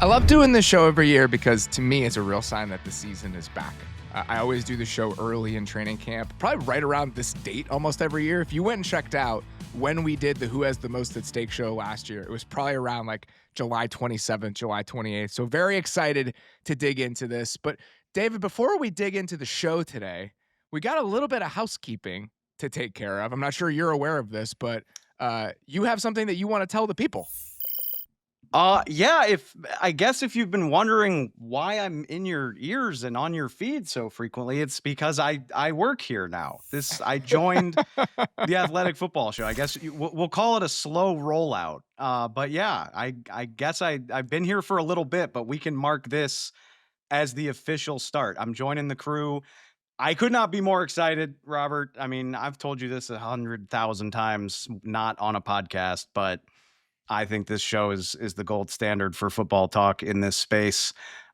I love doing this show every year because to me, it's a real sign that the season is back. I always do the show early in training camp, probably right around this date almost every year. If you went and checked out when we did the Who Has the Most at Stake show last year, it was probably around like July 27th, July 28th. So very excited to dig into this. But David, before we dig into the show today, we got a little bit of housekeeping to take care of. I'm not sure you're aware of this, but you have something that you want to tell the people. Yeah, if you've been wondering why I'm in your ears and on your feed so frequently, it's because I work here now. I joined the Athletic Football Show. I guess we'll call it a slow rollout. But yeah, I guess I've been here for a little bit, but we can mark this as the official start. I'm joining the crew. I could not be more excited, Robert. I mean, I've told you this 100,000 times, not on a podcast, but I think this show is the gold standard for football talk in this space.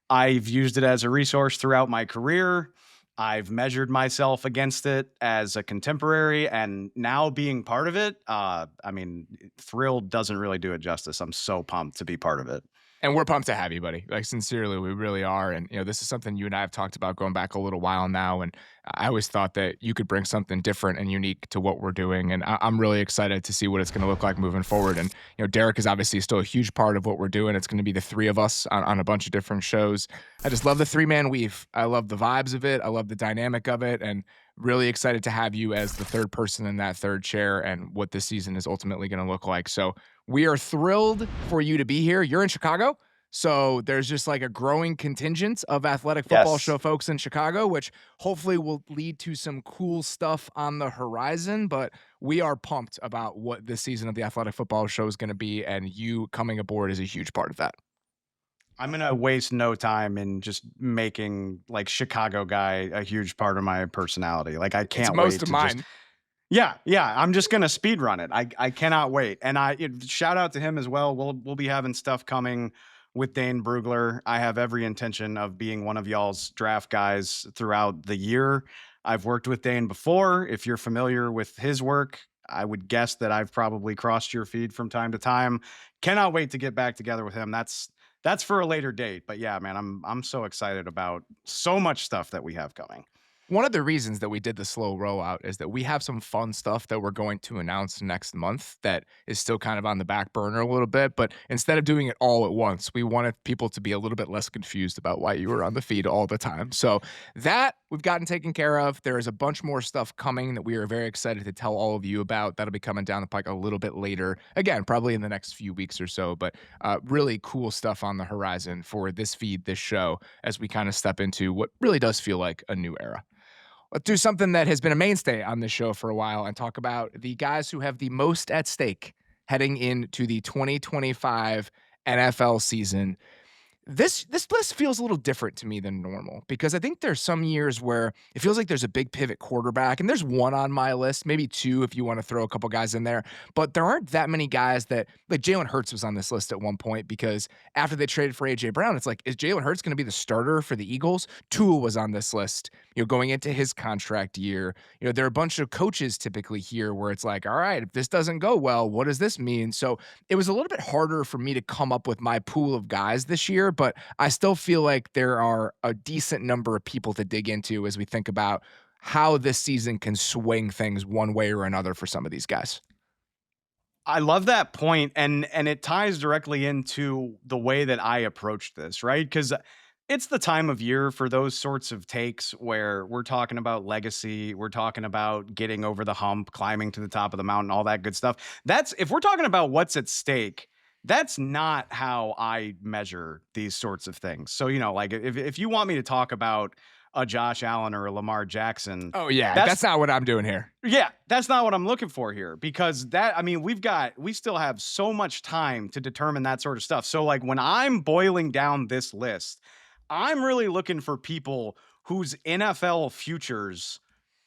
I've used it as a resource throughout my career. I've measured myself against it as a contemporary, and now being part of it, I mean, thrilled doesn't really do it justice. I'm so pumped to be part of it. And we're pumped to have you, buddy. Like, sincerely, we really are. And, this is something you and I have talked about going back a little while now. And I always thought that you could bring something different and unique to what we're doing. And I'm really excited to see what it's going to look like moving forward. And, Derek is obviously still a huge part of what we're doing. It's going to be the three of us on a bunch of different shows. I just love the three-man weave. I love the vibes of it. I love the dynamic of it. And really excited to have you as the third person in that third chair and what this season is ultimately going to look like. So we are thrilled for you to be here. You're in Chicago. So there's just like a growing contingent of Athletic Football Show folks in Chicago, which hopefully will lead to some cool stuff on the horizon. But we are pumped about what this season of the Athletic Football Show is going to be, and you coming aboard is a huge part of that. I'm going to waste no time in just making like Chicago guy a huge part of my personality. Like I can't It's wait most of to mine. just Yeah. I'm just gonna speed run it. I cannot wait. And shout out to him as well. We'll be having stuff coming with Dane Brugler. I have every intention of being one of y'all's draft guys throughout the year. I've worked with Dane before. If you're familiar with his work, I would guess that I've probably crossed your feed from time to time. Cannot wait to get back together with him. That's for a later date. But yeah, man, I'm so excited about so much stuff that we have coming. One of the reasons that we did the slow rollout is that we have some fun stuff that we're going to announce next month that is still kind of on the back burner a little bit. But instead of doing it all at once, we wanted people to be a little bit less confused about why you were on the feed all the time. So that we've gotten taken care of. There is a bunch more stuff coming that we are very excited to tell all of you about. That'll be coming down the pike a little bit later. Again, probably in the next few weeks or so. But really cool stuff on the horizon for this feed, this show, as we kind of step into what really does feel like a new era. Let's do something that has been a mainstay on this show for a while and talk about the guys who have the most at stake heading into the 2025 NFL season. This list feels a little different to me than normal because I think there's some years where it feels like there's a big pivot quarterback, and there's one on my list, maybe two if you want to throw a couple guys in there, but there aren't that many guys that, like Jalen Hurts was on this list at one point because after they traded for A.J. Brown, it's like, is Jalen Hurts going to be the starter for the Eagles? Tua was on this list, going into his contract year. There are a bunch of coaches typically here where it's like, all right, if this doesn't go well, what does this mean? So it was a little bit harder for me to come up with my pool of guys this year, but I still feel like there are a decent number of people to dig into as we think about how this season can swing things one way or another for some of these guys. I love that point, and it ties directly into the way that I approached this, right? Because it's the time of year for those sorts of takes where we're talking about legacy, we're talking about getting over the hump, climbing to the top of the mountain, all that good stuff. If we're talking about what's at stake, that's not how I measure these sorts of things. So, like if you want me to talk about a Josh Allen or a Lamar Jackson. Oh yeah, that's not what I'm doing here. Yeah, that's not what I'm looking for here because we still have so much time to determine that sort of stuff. So like when I'm boiling down this list, I'm really looking for people whose NFL futures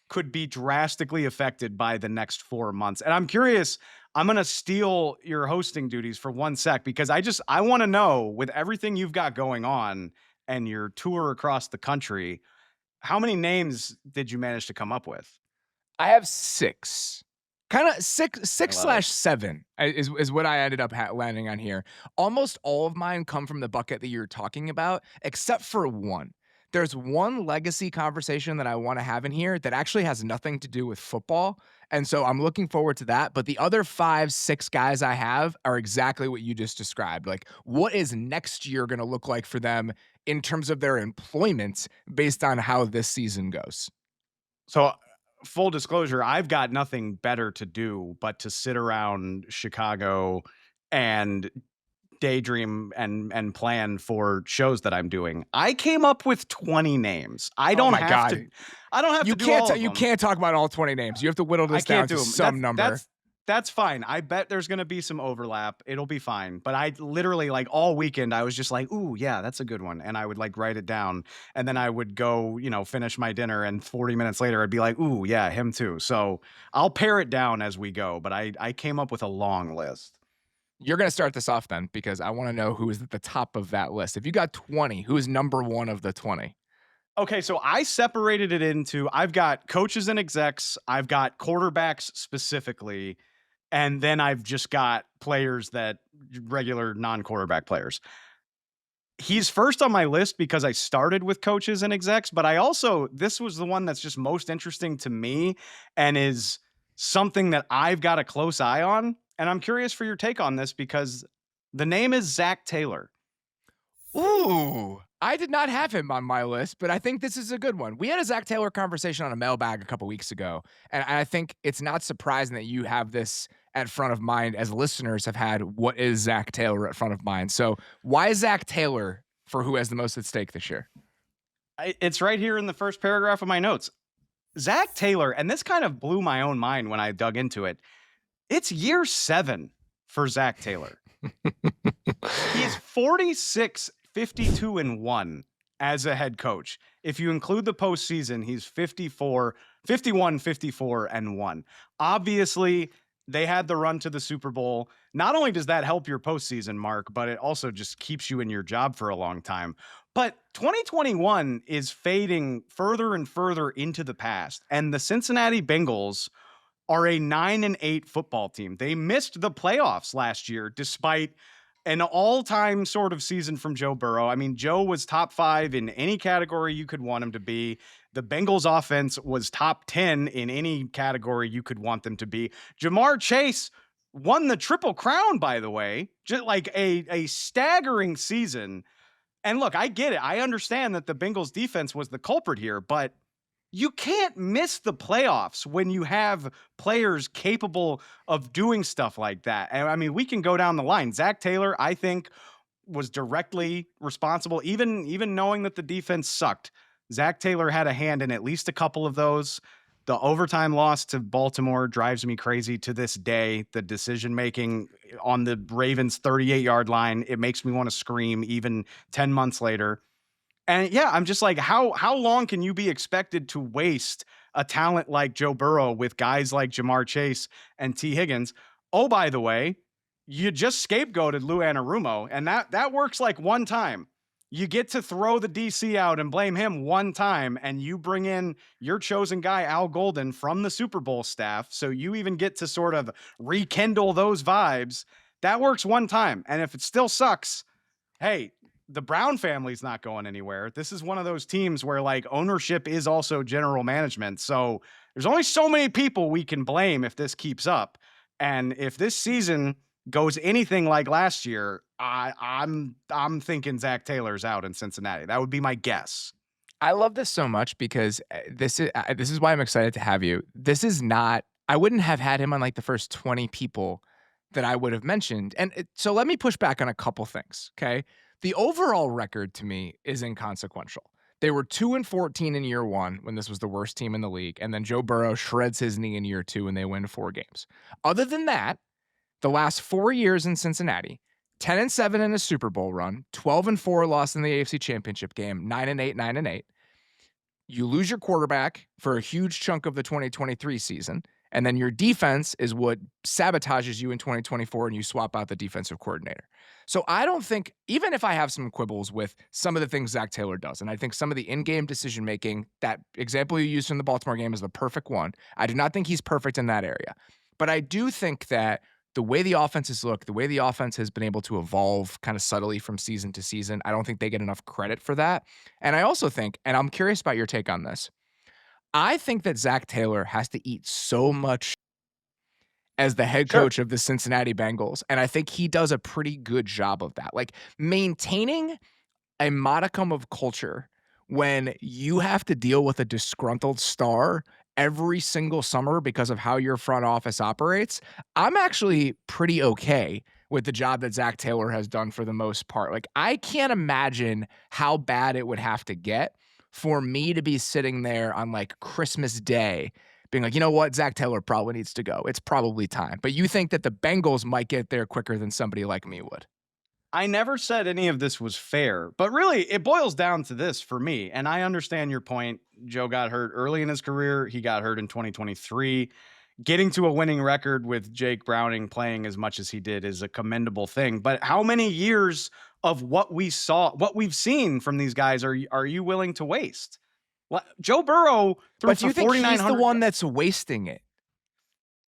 could be drastically affected by the next 4 months. And I'm curious, I'm going to steal your hosting duties for 1 sec because I want to know, with everything you've got going on and your tour across the country, how many names did you manage to come up with? I have 6. Kind of six I love it. slash seven is what I ended up landing on here. Almost all of mine come from the bucket that you're talking about, except for one. There's one legacy conversation that I want to have in here that actually has nothing to do with football. And so I'm looking forward to that. But the other five, six guys I have are exactly what you just described. Like, what is next year going to look like for them in terms of their employment based on how this season goes? So, full disclosure, I've got nothing better to do but to sit around Chicago and daydream and plan for shows that I'm doing. I came up with 20 names. Oh my God. I don't have to do all of You them. can't talk about all 20 names. You have to whittle I this down can't to do them. some number. That's fine. I bet there's gonna be some overlap. It'll be fine. But I literally like all weekend I was just like, "Ooh, yeah, that's a good one." And I would like write it down and then I would go, finish my dinner and 40 minutes later I'd be like, "Ooh, yeah, him too." So, I'll pare it down as we go, but I came up with a long list. You're gonna start this off then because I wanna know who is at the top of that list. If you got 20, who is number 1 of the 20? Okay, so I separated it into I've got coaches and execs, I've got quarterbacks specifically, and then I've just got players that regular non-quarterback players. He's first on my list because I started with coaches and execs, but I also this was the one that's just most interesting to me and is something that I've got a close eye on, and I'm curious for your take on this because the name is Zac Taylor. Ooh, I did not have him on my list, but I think this is a good one. We had a Zac Taylor conversation on a mailbag a couple weeks ago, and I think it's not surprising that you have this at front of mind as listeners have had what is Zac Taylor at front of mind. So why is Zac Taylor for who has the most at stake this year? It's right here in the first paragraph of my notes. Zac Taylor, and this kind of blew my own mind when I dug into it. It's year 7 for Zac Taylor. He is 46, 52, and 1 as a head coach. If you include the postseason, he's 54, 51, 54, and 1. Obviously, they had the run to the Super Bowl. Not only does that help your postseason mark, but it also just keeps you in your job for a long time. But 2021 is fading further and further into the past. And the Cincinnati Bengals are a 9-8 football team. They missed the playoffs last year despite an all-time sort of season from Joe Burrow. I mean, Joe was top 5 in any category you could want him to be. The Bengals offense was top 10 in any category you could want them to be. Jamar Chase won the Triple Crown, by the way, just like a staggering season. And look, I get it. I understand that the Bengals defense was the culprit here, but you can't miss the playoffs when you have players capable of doing stuff like that. And I mean, we can go down the line. Zac Taylor, I think, was directly responsible, even knowing that the defense sucked. Zac Taylor had a hand in at least a couple of those. The overtime loss to Baltimore drives me crazy to this day. The decision making on the Ravens 38-yard line, it makes me want to scream even 10 months later. And yeah, I'm just like, how long can you be expected to waste a talent like Joe Burrow with guys like Jamar Chase and T. Higgins? Oh, by the way, you just scapegoated Lou Anarumo, and that works like one time. You get to throw the DC out and blame him one time, and you bring in your chosen guy, Al Golden, from the Super Bowl staff. So you even get to sort of rekindle those vibes. That works one time. And if it still sucks, hey, the Brown family's not going anywhere. This is one of those teams where like ownership is also general management. So there's only so many people we can blame if this keeps up. And if this season goes anything like last year, I'm thinking Zac Taylor's out in Cincinnati. That would be my guess. I love this so much because this is why I'm excited to have you. This is not I wouldn't have had him on like the first 20 people that I would have mentioned. And so let me push back on a couple things, okay? The overall record to me is inconsequential. They were 2-14 in year 1 when this was the worst team in the league, and then Joe Burrow shreds his knee in year 2 and they win 4 games. Other than that, the last 4 years in Cincinnati, 10-7 in a Super Bowl run, 12-4 lost in the AFC Championship game, 9-8, 9-8. You lose your quarterback for a huge chunk of the 2023 season, and then your defense is what sabotages you in 2024 and you swap out the defensive coordinator. So I don't think, even if I have some quibbles with some of the things Zac Taylor does, and I think some of the in-game decision-making, that example you used from the Baltimore game is the perfect one. I do not think he's perfect in that area. But I do think that the way the offenses look, the way the offense has been able to evolve kind of subtly from season to season, I don't think they get enough credit for that. And I also think, and I'm curious about your take on this, I think that Zac Taylor has to eat so much as the head Sure. coach of the Cincinnati Bengals, and I think he does a pretty good job of that. Like, maintaining a modicum of culture when you have to deal with a disgruntled star every single summer because of how your front office operates, I'm actually pretty okay with the job that Zac Taylor has done for the most part. Like, I can't imagine how bad it would have to get for me to be sitting there on like Christmas Day being like, you know what, Zac Taylor probably needs to go. It's probably time. But you think that the Bengals might get there quicker than somebody like me would. I never said any of this was fair, but really it boils down to this for me. And I understand your point. Joe got hurt early in his career. He got hurt in 2023. Getting to a winning record with Jake Browning playing as much as he did is a commendable thing. But how many years of what we've seen from these guys are you willing to waste? Joe Burrow threw But do for you think he's the 4,900. one that's wasting it?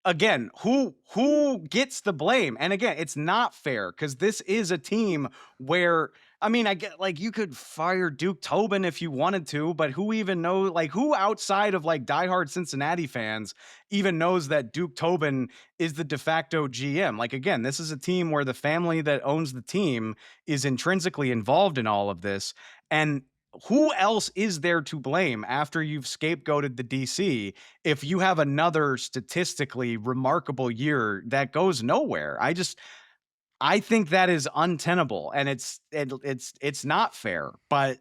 Again, who gets the blame? And again, it's not fair because this is a team where, I mean, I get like you could fire Duke Tobin if you wanted to, but who even knows, like who outside of like diehard Cincinnati fans even knows that Duke Tobin is the de facto GM? Like again, this is a team where the family that owns the team is intrinsically involved in all of this. And who else is there to blame after you've scapegoated the DC if you have another statistically remarkable year that goes nowhere? I think that is untenable, and it's not fair. But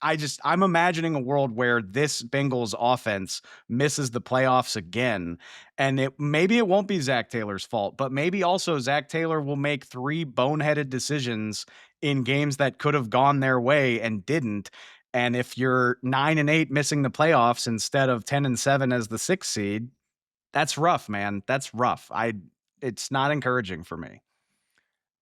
I'm imagining a world where this Bengals offense misses the playoffs again, and maybe it won't be Zac Taylor's fault, but maybe also Zac Taylor will make 3 boneheaded decisions in games that could have gone their way and didn't. And if you're 9-8 missing the playoffs instead of 10-7 as the 6th seed, that's rough, man. That's rough. It's not encouraging for me.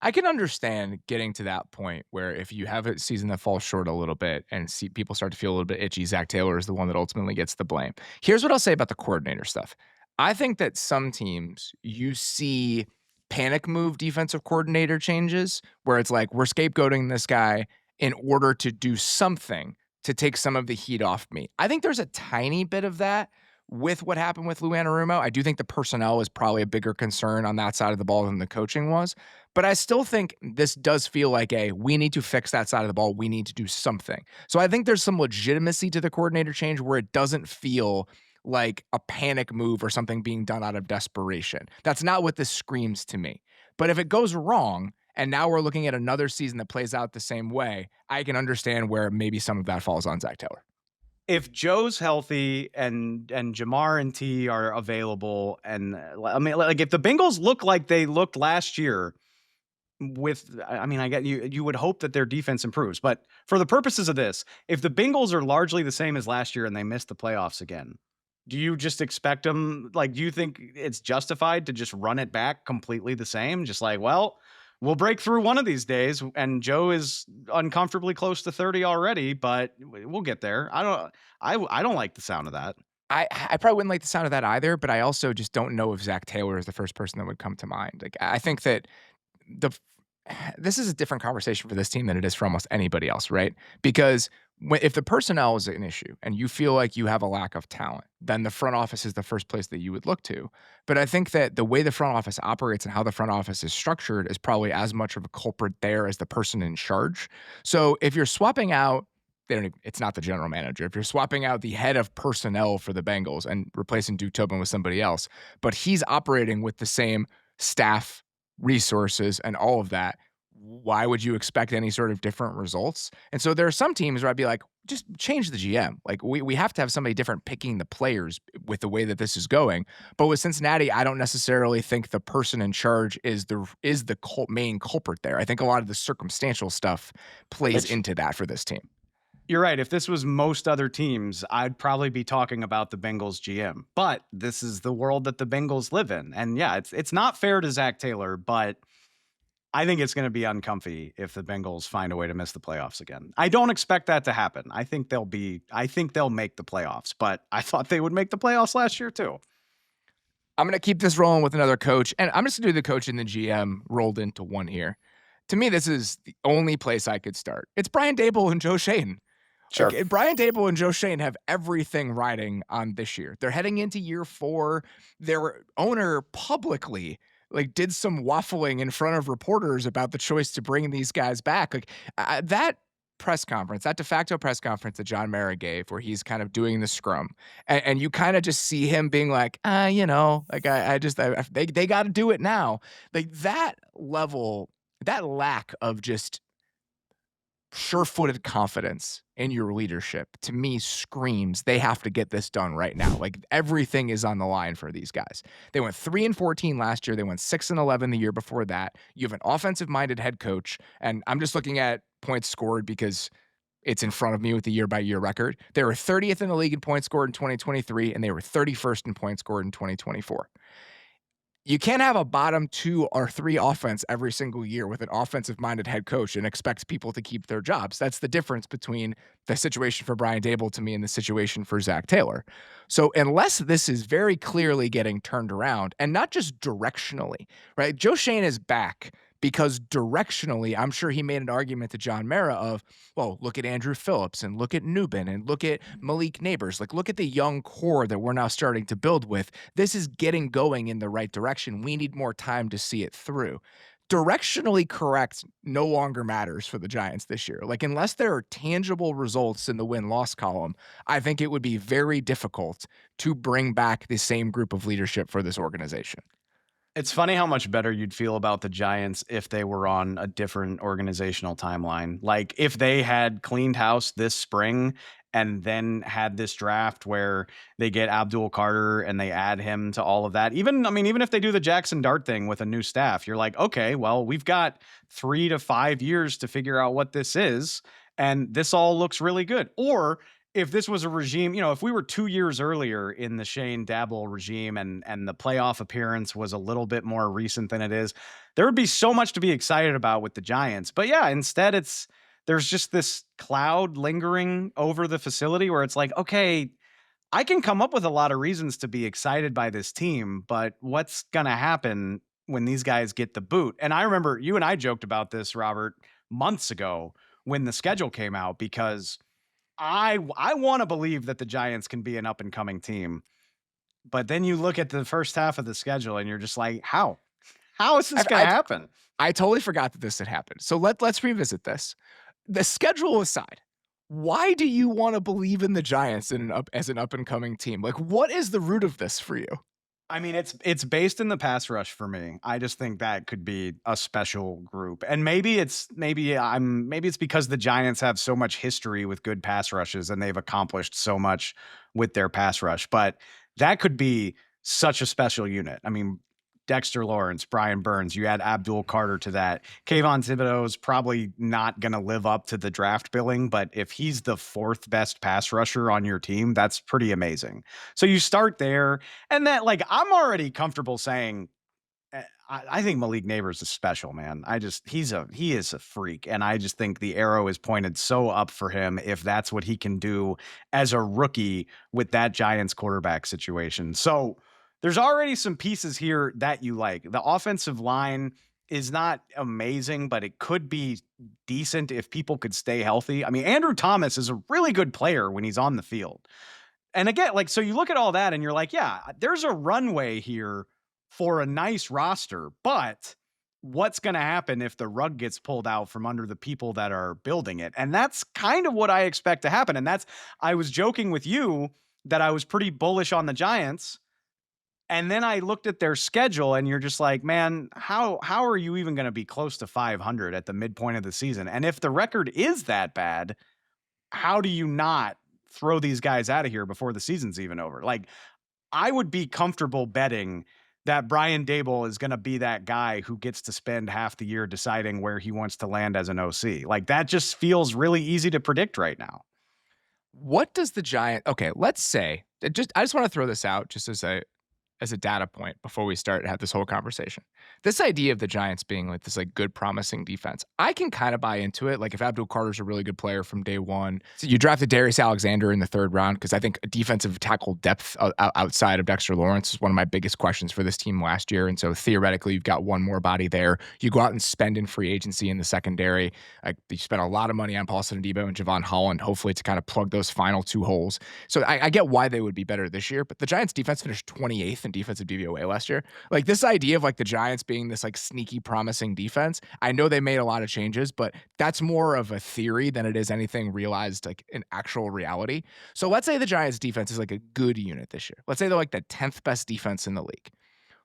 I can understand getting to that point where if you have a season that falls short a little bit and see people start to feel a little bit itchy, Zac Taylor is the one that ultimately gets the blame. Here's what I'll say about the coordinator stuff. I think that some teams you see panic move defensive coordinator changes where it's like we're scapegoating this guy in order to do something to take some of the heat off me. I think there's a tiny bit of that with what happened with Lou Anarumo. I do think the personnel is probably a bigger concern on that side of the ball than the coaching was. But I still think this does feel like we need to fix that side of the ball. We need to do something. So I think there's some legitimacy to the coordinator change where it doesn't feel like a panic move or something being done out of desperation. That's not what this screams to me. But if it goes wrong, and now we're looking at another season that plays out the same way, I can understand where maybe some of that falls on Zac Taylor. If Joe's healthy and Jamar and T are available, and I mean, like if the Bengals look like they looked last year, I mean, I get you would hope that their defense improves, but for the purposes of this, if the Bengals are largely the same as last year and they miss the playoffs again, do you just expect them? Like, do you think it's justified to just run it back completely the same? Just like, well, we'll break through one of these days, and Joe is uncomfortably close to 30 already, but we'll get there. I don't like the sound of that. I probably wouldn't like the sound of that either, but I also just don't know if Zac Taylor is the first person that would come to mind. Like, I think that the this is a different conversation for this team than it is for almost anybody else, right? Because if the personnel is an issue and you feel like you have a lack of talent, then the front office is the first place that you would look to. But I think that the way the front office operates and how the front office is structured is probably as much of a culprit there as the person in charge. So if you're swapping out, it's not the general manager. If you're swapping out the head of personnel for the Bengals and replacing Duke Tobin with somebody else, but he's operating with the same staff, resources, and all of that, why would you expect any sort of different results? And so there are some teams where I'd be like, just change the GM. Like we have to have somebody different picking the players with the way that this is going. But with Cincinnati, I don't necessarily think the person in charge is the main culprit there. I think a lot of the circumstantial stuff plays into that for this team. You're right. If this was most other teams, I'd probably be talking about the Bengals GM. But this is the world that the Bengals live in. And yeah, it's not fair to Zac Taylor, but I think it's going to be uncomfy if the Bengals find a way to miss the playoffs again. I don't expect that to happen. I think they'll make the playoffs, but I thought they would make the playoffs last year too. I'm gonna keep this rolling with another coach, and I'm just gonna do the coach and the GM rolled into one here. To me, this is the only place I could start. It's Brian Daboll and Joe Schoen. Like, Sure. Brian Daboll and Joe Schoen have everything riding on this year. They're heading into year 4. Their owner publicly, like, did some waffling in front of reporters about the choice to bring these guys back. Like, that press conference, that de facto press conference that John Mara gave where he's kind of doing the scrum, and you kinda just see him being like, like, I just they gotta do it now." Like, that level, that lack of just sure-footed confidence in your leadership, to me, screams they have to get this done right now. Like, everything is on the line for these guys. They went 3-14 last year. They went 6-11 the year before that. You have an offensive-minded head coach, and I'm just looking at points scored because it's in front of me with the year-by-year record. They were 30th in the league in points scored in 2023, and they were 31st in points scored in 2024. You can't have a bottom 2 or 3 offense every single year with an offensive-minded head coach and expect people to keep their jobs. That's the difference between the situation for Brian Daboll to me and the situation for Zac Taylor. So unless this is very clearly getting turned around, and not just directionally, right? Joe Schoen is back because directionally, I'm sure he made an argument to John Mara of, well, look at Andrew Phillips and look at Newbin and look at Malik Neighbors. Like, look at the young core that we're now starting to build with. This is getting going in the right direction. We need more time to see it through. Directionally correct no longer matters for the Giants this year. Like, unless there are tangible results in the win-loss column, I think it would be very difficult to bring back the same group of leadership for this organization. It's funny how much better you'd feel about the Giants if they were on a different organizational timeline. Like if they had cleaned house this spring and then had this draft where they get Abdul Carter and they add him to all of that. Even, I mean, even if they do the Jackson Dart thing with a new staff, you're like, okay, well, we've got 3 to 5 years to figure out what this is. And this all looks really good. Or if this was a regime, if we were 2 years earlier in the Shane Daboll regime and the playoff appearance was a little bit more recent than it is, there would be so much to be excited about with the Giants. But yeah, instead there's just this cloud lingering over the facility where it's like, okay, I can come up with a lot of reasons to be excited by this team, but what's going to happen when these guys get the boot? And I remember you and I joked about this, Robert, months ago when the schedule came out because I want to believe that the Giants can be an up and coming team, but then you look at the first half of the schedule and you're just like, how? How is this I, going I, to happen? I totally forgot that this had happened. So let's revisit this. The schedule aside, why do you want to believe in the Giants as an up and coming team? Like, what is the root of this for you? I mean, it's based in the pass rush for me. I just think that could be a special group. And maybe it's because the Giants have so much history with good pass rushes and they've accomplished so much with their pass rush, but that could be such a special unit. I mean, Dexter Lawrence, Brian Burns, you add Abdul Carter to that. Kayvon Thibodeau's probably not going to live up to the draft billing, but if he's the 4th best pass rusher on your team, that's pretty amazing. So you start there, and that, like, I'm already comfortable saying, I think Malik Neighbors is special, man. He is a freak. And I just think the arrow is pointed so up for him if that's what he can do as a rookie with that Giants quarterback situation. So there's already some pieces here that you like. The offensive line is not amazing, but it could be decent if people could stay healthy. I mean, Andrew Thomas is a really good player when he's on the field. And again, like, so you look at all that and you're like, yeah, there's a runway here for a nice roster, but what's going to happen if the rug gets pulled out from under the people that are building it? And that's kind of what I expect to happen. And I was joking with you that I was pretty bullish on the Giants. And then I looked at their schedule and you're just like, man, how are you even going to be close to 500 at the midpoint of the season? And if the record is that bad, how do you not throw these guys out of here before the season's even over? Like, I would be comfortable betting that Brian Daboll is going to be that guy who gets to spend half the year deciding where he wants to land as an OC. Like, that just feels really easy to predict right now. What does the Giant? Okay, let's say I just want to throw this out just as as a data point before we start to have this whole conversation. This idea of the Giants being like this like good promising defense, I can kind of buy into it. Like if Abdul Carter's a really good player from day one, so you drafted Darius Alexander in the third round because I think defensive tackle depth outside of Dexter Lawrence is one of my biggest questions for this team last year. And so theoretically, you've got one more body there. You go out and spend in free agency in the secondary. You spent a lot of money on Paulson Adebo and Javon Holland, hopefully to kind of plug those final two holes. So I get why they would be better this year, but the Giants defense finished 28th in defensive DVOA last year. Like this idea of like the Giants being this like sneaky promising defense, I know they made a lot of changes, but that's more of a theory than it is anything realized like in actual reality. So let's say the Giants defense is like a good unit this year. Let's say they're like the 10th best defense in the league.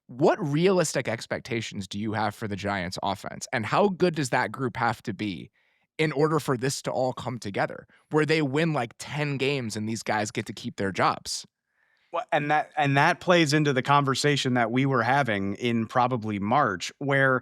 What realistic expectations do you have for the Giants offense? And how good does that group have to be in order for this to all come together where they win like 10 games and these guys get to keep their jobs? Well, and that plays into the conversation that we were having in probably March, where,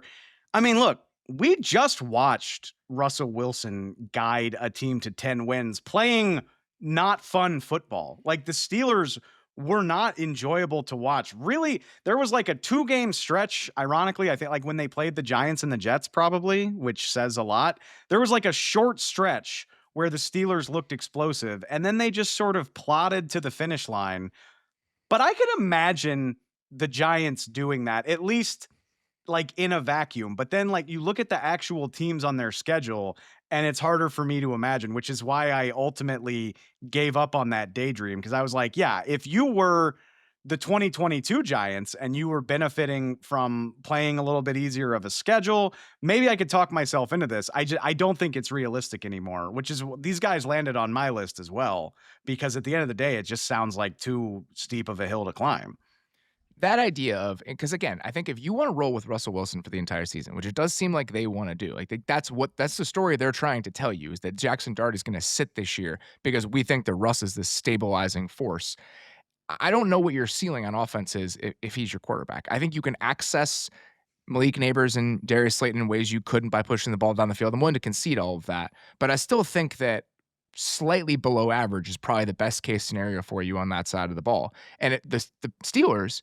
I mean, look, we just watched Russell Wilson guide a team to 10 wins playing not fun football. Like the Steelers were not enjoyable to watch. Really, there was like a 2-game stretch, ironically, I think like when they played the Giants and the Jets, probably, which says a lot. There was like a short stretch where the Steelers looked explosive, and then they just sort of plodded to the finish line. But I could imagine the Giants doing that, at least like in a vacuum. But then like you look at the actual teams on their schedule and it's harder for me to imagine, which is why I ultimately gave up on that daydream. Cause I was like, yeah, if you were the 2022 Giants and you were benefiting from playing a little bit easier of a schedule, maybe I could talk myself into this. I don't think it's realistic anymore, which is these guys landed on my list as well, because at the end of the day, it just sounds like too steep of a hill to climb. That idea of, because again, I think if you want to roll with Russell Wilson for the entire season, which it does seem like they want to do, like that's the story they're trying to tell you is that Jackson Dart is going to sit this year because we think that Russ is this stabilizing force. I don't know what your ceiling on offense is if he's your quarterback. I think you can access Malik Neighbors and Darius Slayton in ways you couldn't by pushing the ball down the field. I'm willing to concede all of that, but I still think that slightly below average is probably the best case scenario for you on that side of the ball. And the Steelers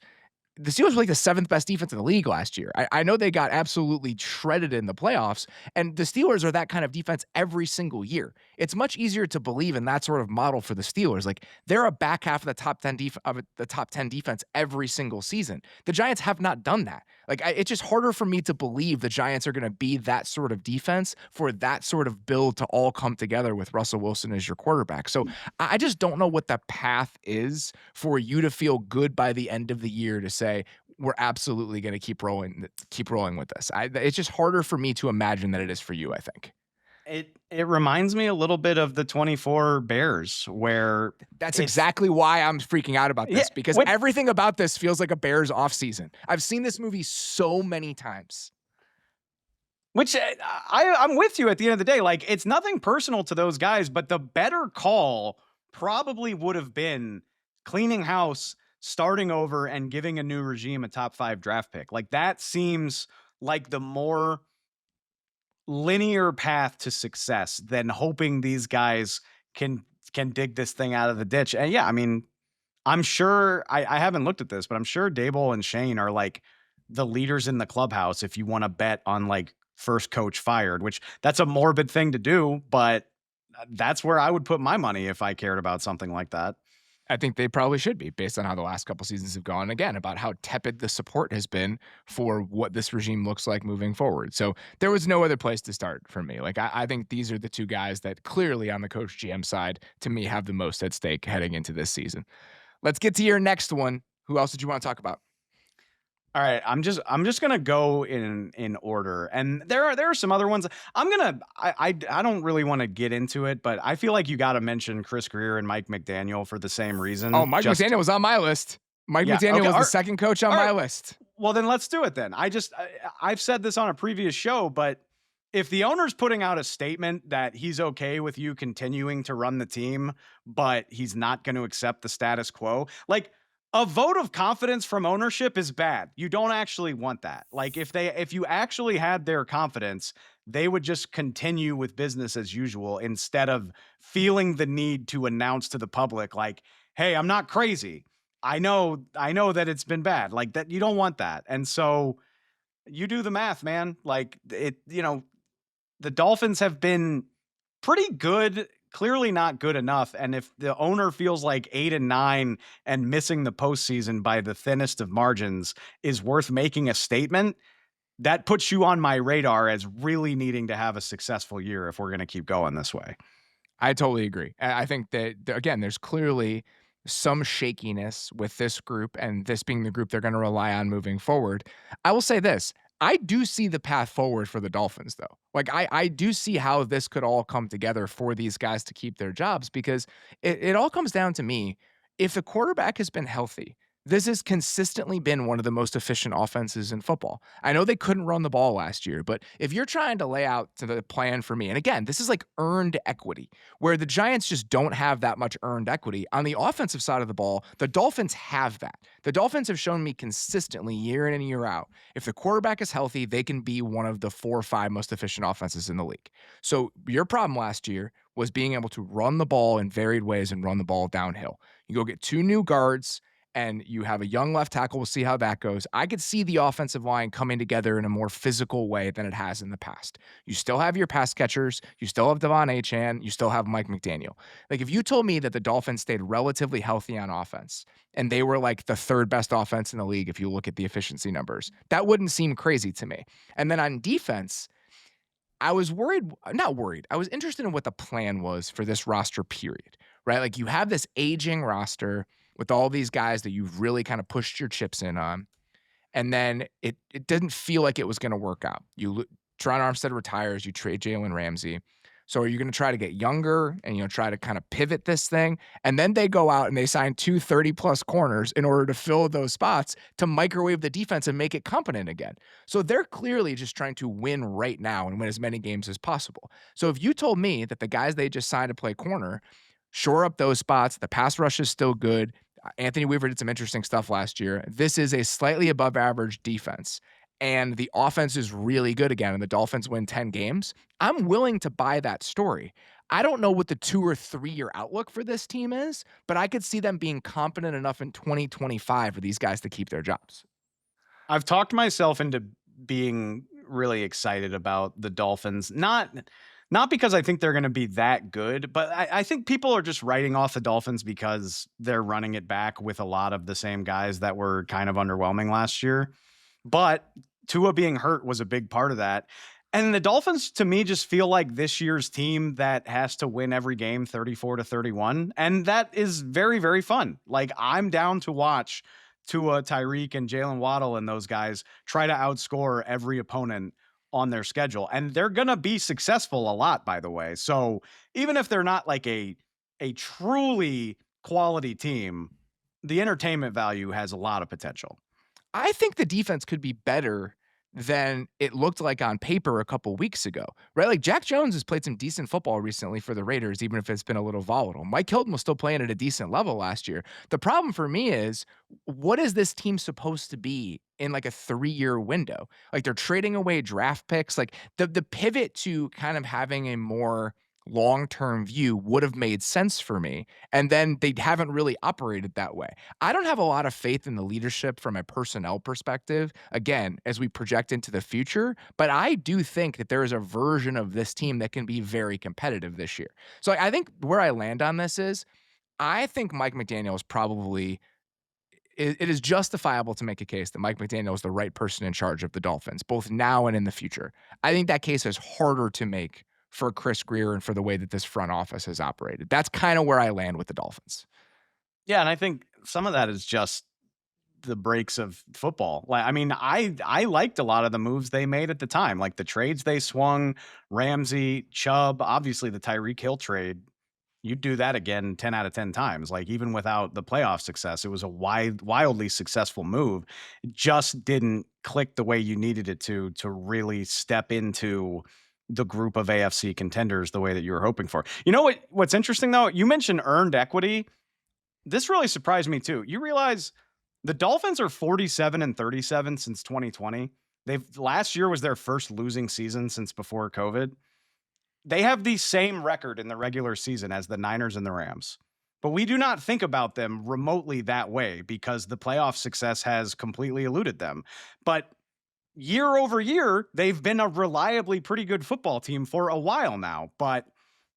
were like the 7th best defense in the league last year. I know they got absolutely shredded in the playoffs, and the Steelers are that kind of defense every single year. It's much easier to believe in that sort of model for the Steelers. Like they're a back half of the top 10 defense every single season. The Giants have not done that. Like it's just harder for me to believe the Giants are going to be that sort of defense for that sort of build to all come together with Russell Wilson as your quarterback. So I just don't know what the path is for you to feel good by the end of the year to say we're absolutely going to keep rolling with this. It's just harder for me to imagine than it is for you, I think. It reminds me a little bit of the 24 Bears, where That's exactly why I'm freaking out about this, because what everything about this feels like a Bears offseason. I've seen this movie so many times. which I'm with you at the end of the day. Like it's nothing personal to those guys, but the better call probably would have been cleaning house, starting over, and giving a new regime a top 5 draft pick. Like that seems like the more linear path to success than hoping these guys can dig this thing out of the ditch. And yeah, I mean, I'm sure I haven't looked at this, but I'm sure Daboll and Schoen are like the leaders in the clubhouse if you want to bet on like first coach fired, which that's a morbid thing to do, but that's where I would put my money if I cared about something like that. I think they probably should be based on how the last couple seasons have gone, again, about how tepid the support has been for what this regime looks like moving forward. So there was no other place to start for me. Like, I think these are the two guys that clearly on the coach GM side, to me, have the most at stake heading into this season. Let's get to your next one. Who else did you want to talk about? All right, I'm just gonna go in order, and there are some other ones. I don't really want to get into it, but I feel like you got to mention Chris Grier and Mike McDaniel for the same reason. Oh, Mike McDaniel was on my list. Mike Yeah, McDaniel okay, was the second coach on my list. Well, then let's do it. Then I've said this on a previous show, but if the owner's putting out a statement that he's okay with you continuing to run the team, but he's not going to accept the status quo, like a vote of confidence from ownership is bad. You don't actually want that. Like if you actually had their confidence, they would just continue with business as usual instead of feeling the need to announce to the public like, "Hey, I'm not crazy." I know that it's been bad. Like that, you don't want that. And so you do the math, man. Like the Dolphins have been pretty good, clearly not good enough. And if the owner feels like 8-9 and missing the postseason by the thinnest of margins is worth making a statement, that puts you on my radar as really needing to have a successful year if we're going to keep going this way. I totally agree. I think that again, there's clearly some shakiness with this group, and this being the group they're going to rely on moving forward. I will say this: I do see the path forward for the Dolphins, though. Like I do see how this could all come together for these guys to keep their jobs because it all comes down to me. If the quarterback has been healthy, this has consistently been one of the most efficient offenses in football. I know they couldn't run the ball last year, but if you're trying to lay out to the plan for me, and again, this is like earned equity where the Giants just don't have that much earned equity. On the offensive side of the ball, the Dolphins have that. The Dolphins have shown me consistently year in and year out, if the quarterback is healthy, they can be one of the 4 or 5 most efficient offenses in the league. So your problem last year was being able to run the ball in varied ways and run the ball downhill. You go get 2 new guards and you have a young left tackle. We'll see how that goes. I could see the offensive line coming together in a more physical way than it has in the past. You still have your pass catchers. You still have Devon Achane. You still have Mike McDaniel. Like, if you told me that the Dolphins stayed relatively healthy on offense and they were like the 3rd best offense in the league, if you look at the efficiency numbers, that wouldn't seem crazy to me. And then on defense, I was worried, not worried. I was interested in what the plan was for this roster period, right? Like, you have this aging roster with all these guys that you've really kind of pushed your chips in on. And then it didn't feel like it was going to work out. Teron Armstead retires, you trade Jalen Ramsey. So are you going to try to get younger and try to kind of pivot this thing? And then they go out and they sign 2 30-plus corners in order to fill those spots to microwave the defense and make it competent again. So they're clearly just trying to win right now and win as many games as possible. So if you told me that the guys they just signed to play corner shore up those spots, the pass rush is still good. Anthony Weaver did some interesting stuff last year. This is a slightly above average defense, and the offense is really good again, and the Dolphins win 10 games. I'm willing to buy that story. I don't know what the 2 or 3-year outlook for this team is, but I could see them being competent enough in 2025 for these guys to keep their jobs. I've talked myself into being really excited about the Dolphins, not because I think they're going to be that good, but I think people are just writing off the Dolphins because they're running it back with a lot of the same guys that were kind of underwhelming last year. But Tua being hurt was a big part of that. And the Dolphins, to me, just feel like this year's team that has to win every game 34-31. And that is very, very fun. Like, I'm down to watch Tua, Tyreek, and Jalen Waddle and those guys try to outscore every opponent on their schedule. And they're going to be successful a lot, by the way. So even if they're not like a truly quality team, the entertainment value has a lot of potential. I think the defense could be better than it looked like on paper a couple weeks ago, right? Like, Jack Jones has played some decent football recently for the Raiders, even if it's been a little volatile. Mike Hilton was still playing at a decent level last year. The problem for me is, what is this team supposed to be in like a 3-year window? Like, they're trading away draft picks. Like, the pivot to kind of having a more long-term view would have made sense for me. And then they haven't really operated that way. I don't have a lot of faith in the leadership from a personnel perspective, again, as we project into the future, but I do think that there is a version of this team that can be very competitive this year. So I think where I land on this is, I think Mike McDaniel is probably it is justifiable to make a case that Mike McDaniel is the right person in charge of the Dolphins, both now and in the future. I think that case is harder to make for Chris Grier and for the way that this front office has operated. That's kind of where I land with the Dolphins. Yeah, and I think some of that is just the breaks of football. Like, I mean, I liked a lot of the moves they made at the time, like the trades they swung, Ramsey, Chubb, obviously the Tyreek Hill trade. You'd do that again 10 out of 10 times. Like, even without the playoff success, it was a wildly successful move. It just didn't click the way you needed it to really step into the group of AFC contenders the way that you were hoping for. You know what's interesting though? You mentioned earned equity. This really surprised me too. You realize the Dolphins are 47-37 since 2020. Last year was their first losing season since before COVID. They have the same record in the regular season as the Niners and the Rams. but we do not think about them remotely that way because the playoff success has completely eluded them. But year over year, they've been a reliably pretty good football team for a while now. But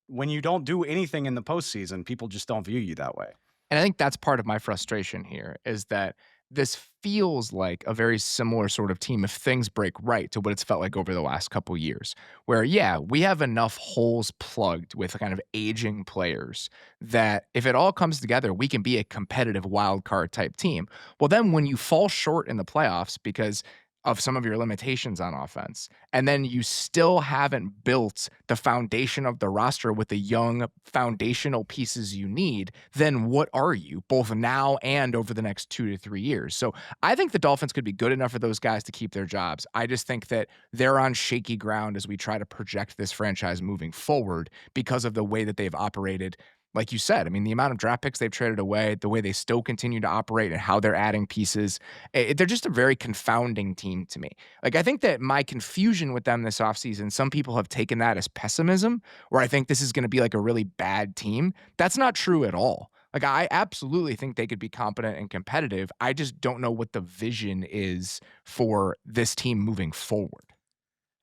when you don't do anything in the postseason, people just don't view you that way. And I think that's part of my frustration here is that this feels like a very similar sort of team if things break right to what it's felt like over the last couple years. Where, yeah, we have enough holes plugged with kind of aging players that if it all comes together, we can be a competitive wild card type team. Well, then when you fall short in the playoffs because of some of your limitations on offense, and then you still haven't built the foundation of the roster with the young foundational pieces you need, then what are you, both now and over the next 2 to 3 years? So I think the Dolphins could be good enough for those guys to keep their jobs. I just think that they're on shaky ground as we try to project this franchise moving forward because of the way that they've operated. Like you said, I mean, the amount of draft picks they've traded away, the way they still continue to operate and how they're adding pieces, they're just a very confounding team to me. Like, I think that my confusion with them this offseason, some people have taken that as pessimism, where I think this is going to be like a really bad team. That's not true at all. Like, I absolutely think they could be competent and competitive. I just don't know what the vision is for this team moving forward.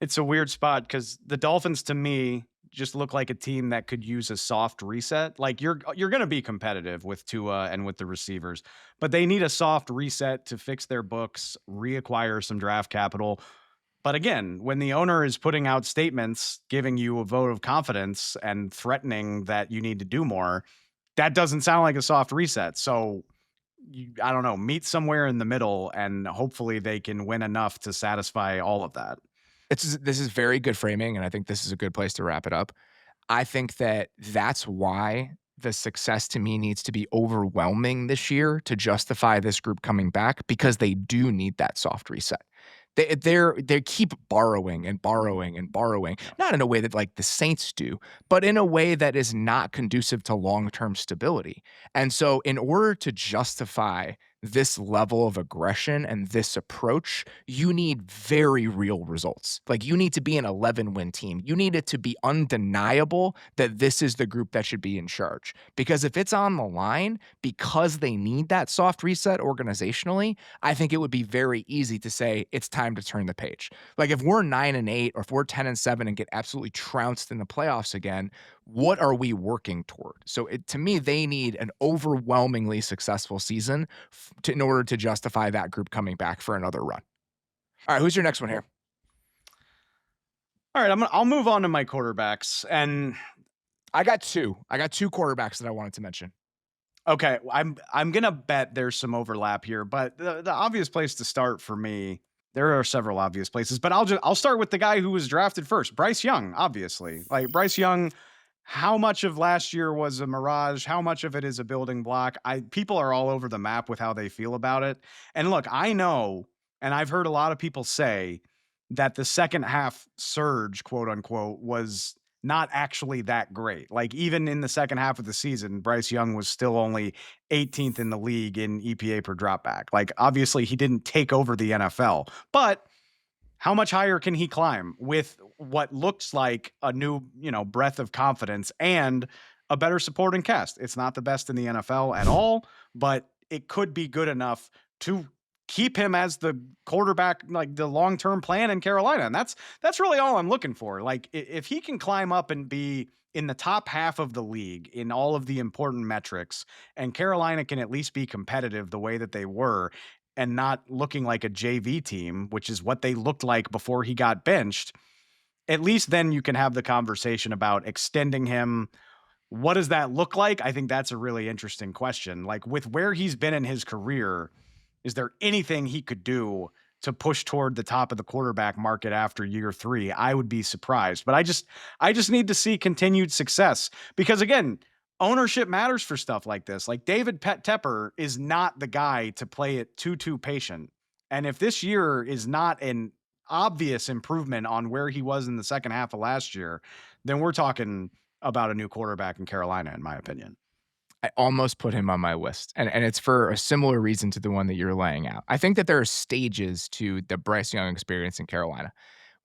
It's a weird spot because the Dolphins to me just look like a team that could use a soft reset. Like you're going to be competitive with Tua and with the receivers, but they need a soft reset to fix their books, reacquire some draft capital. But again, when the owner is putting out statements giving you a vote of confidence and threatening that you need to do more, that doesn't sound like a soft reset. So I don't know, meet somewhere in the middle and hopefully they can win enough to satisfy all of that. This is very good framing, and I think this is a good place to wrap it up. I think that that's why the success to me needs to be overwhelming this year to justify this group coming back because they do need that soft reset. They keep borrowing and borrowing and borrowing, not in a way that like the Saints do, but in a way that is not conducive to long-term stability. And so in order to justify this level of aggression and this approach, you need very real results. Like you need to be an 11-win team. You need it to be undeniable that this is the group that should be in charge. Because if it's on the line because they need that soft reset organizationally, I think it would be very easy to say it's time to turn the page. Like if we're 9-8 or if we're 10-7 and get absolutely trounced in the playoffs again, what are we working toward? So to me, they need an overwhelmingly successful season in order to justify that group coming back for another run. All right, who's your next one here? All right, I'll move on to my quarterbacks, and I got two. I got two quarterbacks that I wanted to mention. okay, I'm gonna bet there's some overlap here, but the obvious place to start for me, there are several obvious places, but I'll start with the guy who was drafted first, Bryce Young. Obviously, like Bryce Young. How much of last year was a mirage? How much of it is a building block? People are all over the map with how they feel about it. And look, I know, and I've heard a lot of people say that the second half surge, quote unquote, was not actually that great. Like even in the second half of the season, Bryce Young was still only 18th in the league in EPA per dropback. Like obviously he didn't take over the NFL, but how much higher can he climb with what looks like a new, breath of confidence and a better supporting cast? It's not the best in the NFL at all, but it could be good enough to keep him as the quarterback, like the long-term plan in Carolina. And that's really all I'm looking for. Like if he can climb up and be in the top half of the league in all of the important metrics, and Carolina can at least be competitive the way that they were and not looking like a JV team, which is what they looked like before he got benched, at least then you can have the conversation about extending him. What does that look like? I think that's a really interesting question. Like with where he's been in his career, is there anything he could do to push toward the top of the quarterback market after year 3? I would be surprised, but I just need to see continued success because again, ownership matters for stuff like this. Like David Tepper is not the guy to play it too patient. And if this year is not an obvious improvement on where he was in the second half of last year, then we're talking about a new quarterback in Carolina, in my opinion. I almost put him on my list, and it's for a similar reason to the one that you're laying out. I think that there are stages to the Bryce Young experience in Carolina.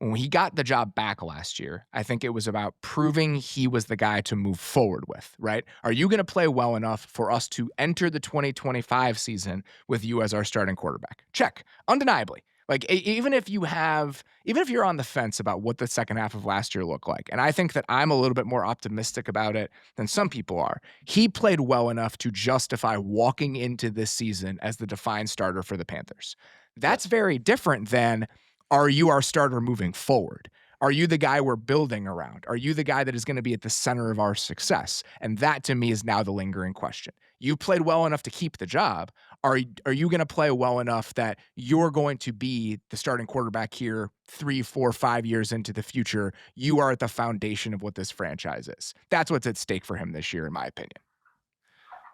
when he got the job back last year, I think it was about proving he was the guy to move forward with, right? Are you going to play well enough for us to enter the 2025 season with you as our starting quarterback? Check. Undeniably. Like even if you're on the fence about what the second half of last year looked like, and I think that I'm a little bit more optimistic about it than some people are, he played well enough to justify walking into this season as the defined starter for the Panthers. That's Yes. very different than, are you our starter moving forward? Are you the guy we're building around? Are you the guy that is going to be at the center of our success? And that to me is now the lingering question. You played well enough to keep the job. Are you going to play well enough that you're going to be the starting quarterback here 3, 4, 5 years into the future? You are at the foundation of what this franchise is. That's what's at stake for him this year, in my opinion.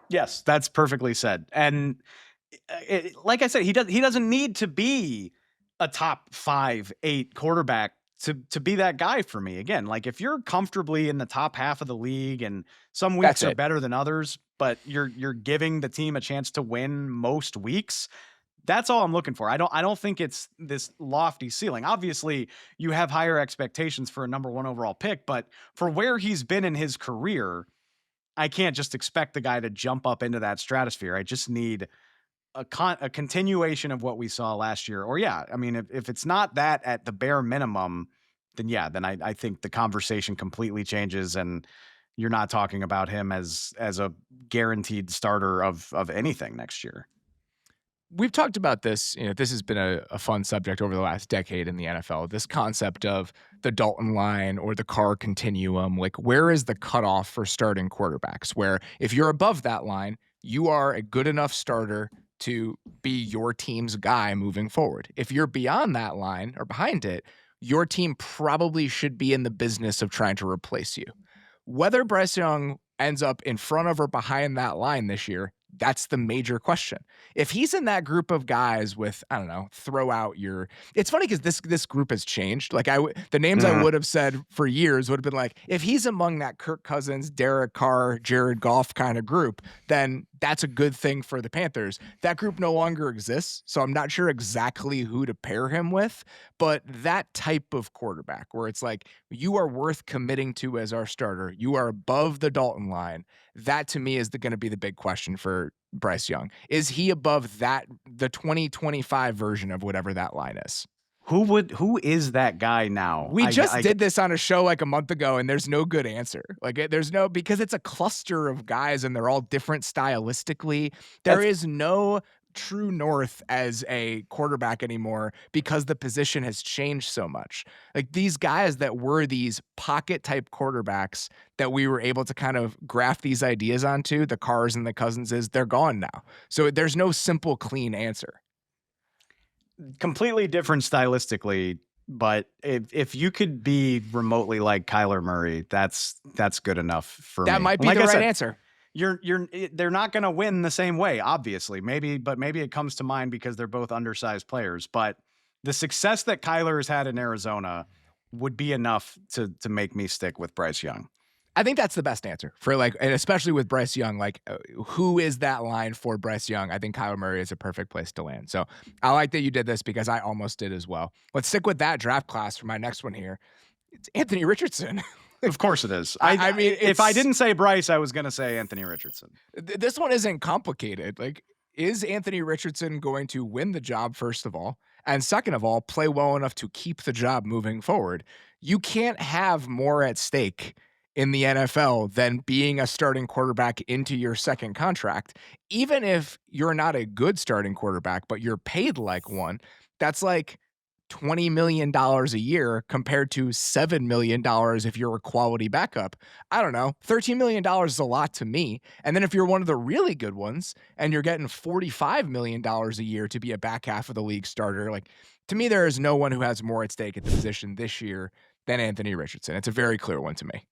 Yes, that's perfectly said. And like I said, he doesn't need to be a top 5, 8 quarterback to be that guy for me. Again, like if you're comfortably in the top half of the league and some That's weeks are it. better than others, but you're giving the team a chance to win most weeks, that's all I'm looking for. I don't think it's this lofty ceiling. Obviously, you have higher expectations for a number 1 overall pick, but for where he's been in his career, I can't just expect the guy to jump up into that stratosphere. I just need a continuation of what we saw last year. Or yeah, I mean, if it's not that at the bare minimum, then yeah, then I think the conversation completely changes, and you're not talking about him as a guaranteed starter of anything next year. We've talked about this. This has been a fun subject over the last decade in the NFL. This concept of the Dalton line or the Carr continuum. Like, where is the cutoff for starting quarterbacks? Where if you're above that line, you are a good enough starter to be your team's guy moving forward. If you're beyond that line or behind it, your team probably should be in the business of trying to replace you. Whether Bryce Young ends up in front of or behind that line this year, that's the major question. If he's in that group of guys with, I don't know, throw out your, it's funny because this group has changed. Like the names I Mhm. would have said for years would have been like, if he's among that Kirk Cousins, Derek Carr, Jared Goff kind of group, then that's a good thing for the Panthers. That group no longer exists, so I'm not sure exactly who to pair him with, but that type of quarterback where it's like, you are worth committing to as our starter, you are above the Dalton line, that to me is going to be the big question for Bryce Young. Is he above that, the 2025 version of whatever that line is? Who is that guy now? We just did this on a show like a month ago, and there's no good answer. Like, there's no, because it's a cluster of guys and they're all different stylistically. There that's is no true north as a quarterback anymore because the position has changed so much. Like, these guys that were these pocket type quarterbacks that we were able to kind of graft these ideas onto, the Carrs and the Cousinses, they're gone now. So there's no simple, clean answer. completely different stylistically, but if you could be remotely like Kyler Murray, that's good enough for That me. might be Like the I right said, answer. they're not going to win the same way, obviously. Maybe it comes to mind because they're both undersized players, but the success that Kyler has had in Arizona would be enough to make me stick with Bryce Young. I think that's the best answer for, like, and especially with Bryce Young, like, who is that line for Bryce Young? I think Kyler Murray is a perfect place to land. So I like that you did this because I almost did as well. Let's stick with that draft class for my next one here. It's Anthony Richardson. Of course it is. I mean, If I didn't say Bryce, I was going to say Anthony Richardson. This one isn't complicated. Like, is Anthony Richardson going to win the job, first of all? And second of all, play well enough to keep the job moving forward? You can't have more at stake in the NFL than being a starting quarterback into your second contract. Even if you're not a good starting quarterback, but you're paid like one, that's like $20 million a year compared to $7 million if you're a quality backup. I don't know. $13 million is a lot to me. And then if you're one of the really good ones and you're getting $45 million a year to be a back half of the league starter, like, to me, there is no one who has more at stake at the position this year than Anthony Richardson. It's a very clear one to me.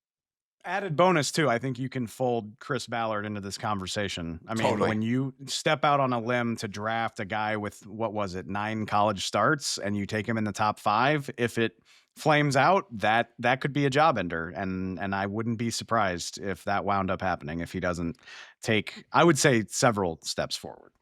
Added bonus too, I think you can fold Chris Ballard into this conversation. I mean, Totally. when you step out on a limb to draft a guy with, what was it, 9 college starts, and you take him in the top 5, if it flames out, that could be a job ender, and I wouldn't be surprised if that wound up happening if he doesn't take, I would say, several steps forward.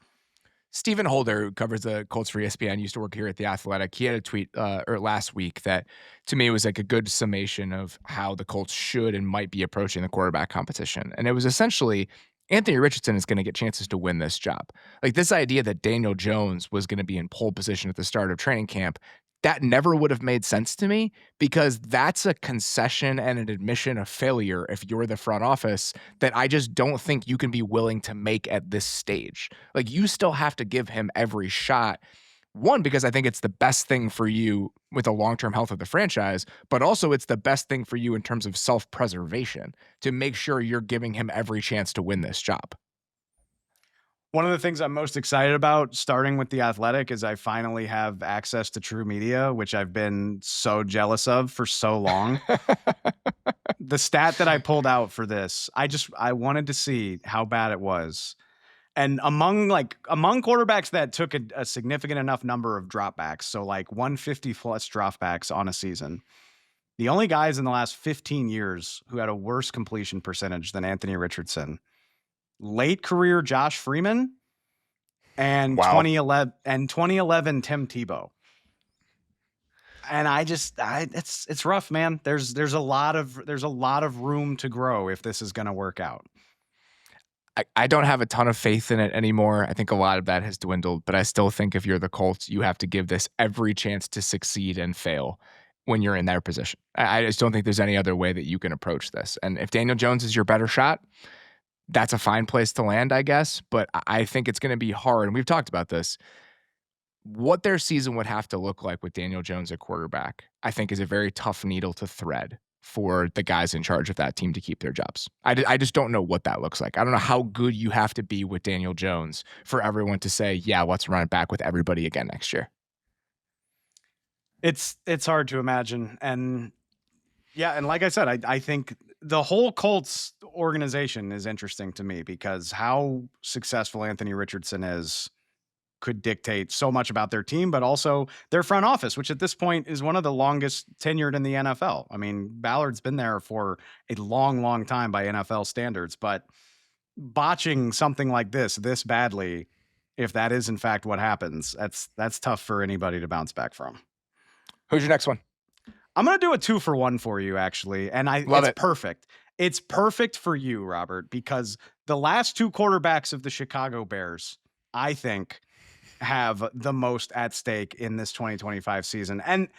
Stephen Holder, who covers the Colts for ESPN, used to work here at The Athletic. He had a tweet or last week that to me was like a good summation of how the Colts should and might be approaching the quarterback competition. And it was essentially Anthony Richardson is going to get chances to win this job. Like this idea that Daniel Jones was going to be in pole position at the start of training camp, that never would have made sense to me because that's a concession and an admission of failure if you're the front office that I just don't think you can be willing to make at this stage. Like you still have to give him every shot. One, because I think it's the best thing for you with the long-term health of the franchise, but also it's the best thing for you in terms of self-preservation to make sure you're giving him every chance to win this job. One of the things I'm most excited about starting with The Athletic is I finally have access to True Media, which I've been so jealous of for so long. The stat that I pulled out for this, I wanted to see how bad it was. And among quarterbacks that took a significant enough number of dropbacks, so like 150 plus dropbacks on a season, the only guys in the last 15 years who had a worse completion percentage than Anthony Richardson, late career Josh Freeman, and Wow. 2011 Tim Tebow. And it's rough, man. There's a lot of room to grow if this is going to work out. I don't have a ton of faith in it anymore. I think a lot of that has dwindled, but I still think if you're the Colts, you have to give this every chance to succeed and fail when you're in their position. I just don't think there's any other way that you can approach this. And if Daniel Jones is your better shot, that's a fine place to land, I guess. But I think it's going to be hard. And we've talked about this. What their season would have to look like with Daniel Jones at quarterback, I think is a very tough needle to thread for the guys in charge of that team to keep their jobs. I just don't know what that looks like. I don't know how good you have to be with Daniel Jones for everyone to say, yeah, let's run it back with everybody again next year. It's hard to imagine. And yeah, and like I said, I think the whole Colts organization is interesting to me because how successful Anthony Richardson is could dictate so much about their team, but also their front office, which at this point is one of the longest tenured in the NFL. I mean, Ballard's been there for a long, long time by NFL standards, but botching something like this badly, if that is in fact what happens, that's tough for anybody to bounce back from. Who's your next one? I'm going to do a 2-for-1 for you, actually. And it's perfect. It's perfect for you, Robert, because the last two quarterbacks of the Chicago Bears, I think, have the most at stake in this 2025 season. And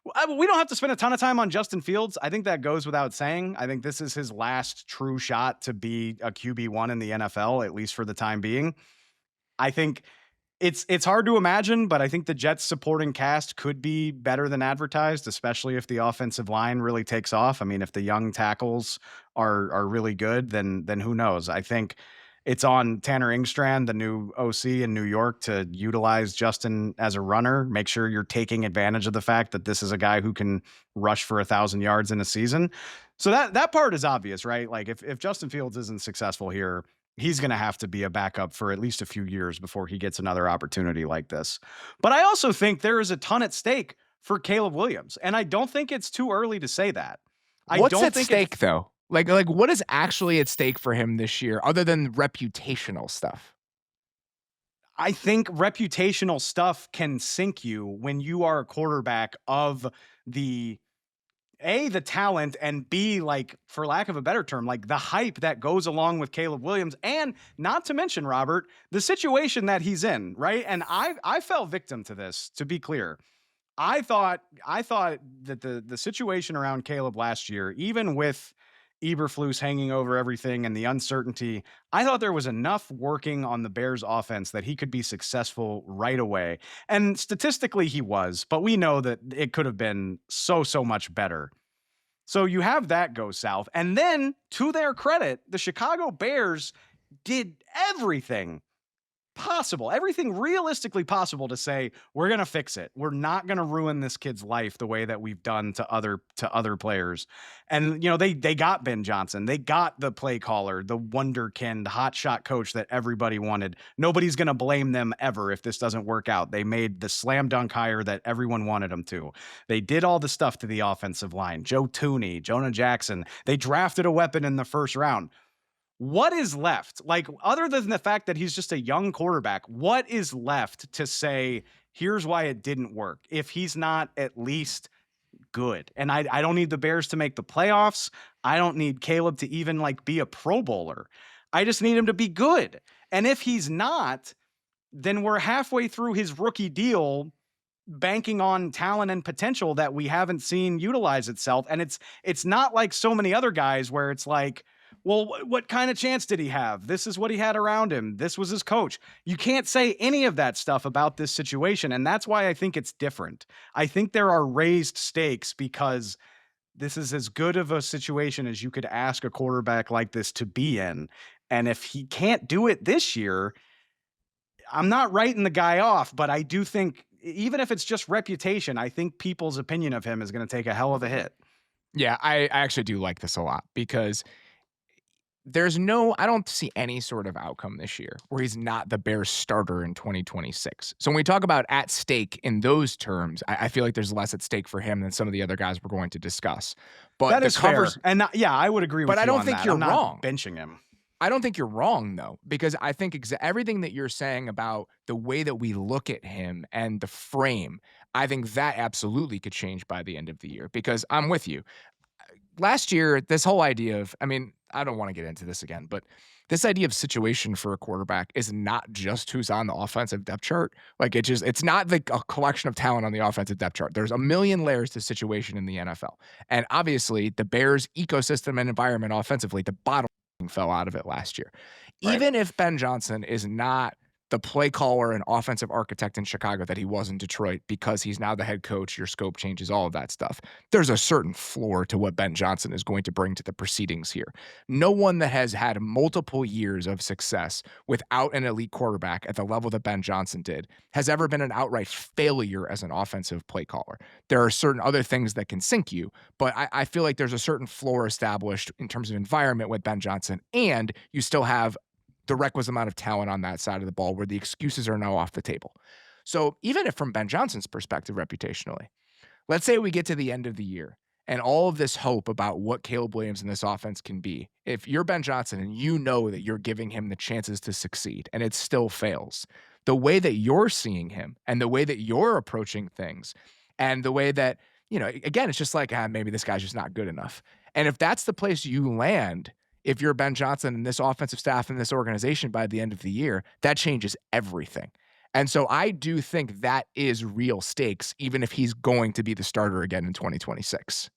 we don't have to spend a ton of time on Justin Fields. I think that goes without saying. I think this is his last true shot to be a QB1 in the NFL, at least for the time being. I think it's hard to imagine, but I think the Jets supporting cast could be better than advertised, especially if the offensive line really takes off. I mean, if the young tackles are really good, then who knows? I think it's on Tanner Engstrand, the new OC in New York, to utilize Justin as a runner. Make sure you're taking advantage of the fact that this is a guy who can rush for 1,000 yards in a season. So that part is obvious, right? Like if Justin Fields isn't successful here, he's going to have to be a backup for at least a few years before he gets another opportunity like this. But I also think there is a ton at stake for Caleb Williams. And I don't think it's too early to say that. What's at stake, though? Like what is actually at stake for him this year other than reputational stuff? I think reputational stuff can sink you when you are a quarterback of the talent, and B, like, for lack of a better term, like the hype that goes along with Caleb Williams, and not to mention, Robert, the situation that he's in, right? And I fell victim to this, to be clear. I thought that the situation around Caleb last year, even with Eberflus hanging over everything and the uncertainty, I thought there was enough working on the Bears offense that he could be successful right away. And statistically he was, but we know that it could have been so much better. So you have that go south. And then to their credit, the Chicago Bears did everything possible, everything realistically possible to say, we're going to fix it. We're not going to ruin this kid's life the way that we've done to other players. And, you know, they got Ben Johnson. They got the play caller, the wonderkind hotshot coach that everybody wanted. Nobody's going to blame them ever if this doesn't work out. They made the slam dunk hire that everyone wanted them to. They did all the stuff to the offensive line. Joe Tooney, Jonah Jackson. They drafted a weapon in the first round. what is left? Like, other than the fact that he's just a young quarterback, what is left to say, here's why it didn't work if he's not at least good? And I don't need the Bears to make the playoffs. I don't need Caleb to even like be a Pro Bowler. I just need him to be good. And if he's not, then we're halfway through his rookie deal banking on talent and potential that we haven't seen utilize itself. And it's not like so many other guys where it's like, well, what kind of chance did he have? This is what he had around him. This was his coach. You can't say any of that stuff about this situation. And that's why I think it's different. I think there are raised stakes because this is as good of a situation as you could ask a quarterback like this to be in. And if he can't do it this year, I'm not writing the guy off, but I do think even if it's just reputation, I think people's opinion of him is going to take a hell of a hit. Yeah, I actually do like this a lot because I don't see any sort of outcome this year where he's not the Bears starter in 2026. So when we talk about at stake in those terms, I feel like there's less at stake for him than some of the other guys we're going to discuss. But That the is fair. covers, And yeah, I would agree with but you I don't on think that. you're I'm not wrong. benching him. I don't think you're wrong, though, because I think everything that you're saying about the way that we look at him and the frame, I think that absolutely could change by the end of the year because I'm with you. Last year, this whole idea of, I mean, I don't want to get into this again, but this idea of situation for a quarterback is not just who's on the offensive depth chart. Like it's not like a collection of talent on the offensive depth chart. There's a million layers to situation in the NFL. And obviously, the Bears ecosystem and environment offensively, the bottom fell out of it last year. Right. Even if Ben Johnson is not the play caller and offensive architect in Chicago that he was in Detroit because he's now the head coach, your scope changes, all of that stuff. There's a certain floor to what Ben Johnson is going to bring to the proceedings here. No one that has had multiple years of success without an elite quarterback at the level that Ben Johnson did has ever been an outright failure as an offensive play caller. There are certain other things that can sink you, but I feel like there's a certain floor established in terms of environment with Ben Johnson, and you still have the requisite amount of talent on that side of the ball where the excuses are now off the table. So even if from Ben Johnson's perspective, reputationally, let's say we get to the end of the year and all of this hope about what Caleb Williams and this offense can be. If you're Ben Johnson and you know that you're giving him the chances to succeed and it still fails, the way that you're seeing him and the way that you're approaching things and the way that, again, it's just like, maybe this guy's just not good enough. And if that's the place you land, if you're Ben Johnson and this offensive staff and this organization by the end of the year, that changes everything. And so I do think that is real stakes, even if he's going to be the starter again in 2026.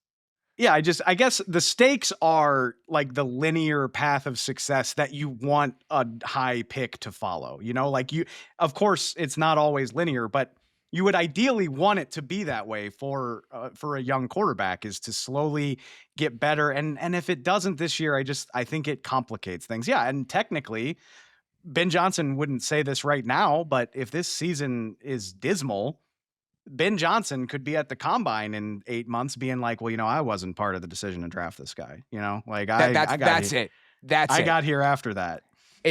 Yeah, I guess the stakes are like the linear path of success that you want a high pick to follow. Like of course, it's not always linear, but you would ideally want it to be that way for a young quarterback, is to slowly get better. And if it doesn't this year, I think it complicates things. Yeah, and technically, Ben Johnson wouldn't say this right now, but if this season is dismal, Ben Johnson could be at the combine in 8 months being like, well, I wasn't part of the decision to draft this guy. Like that's it. I got here after that.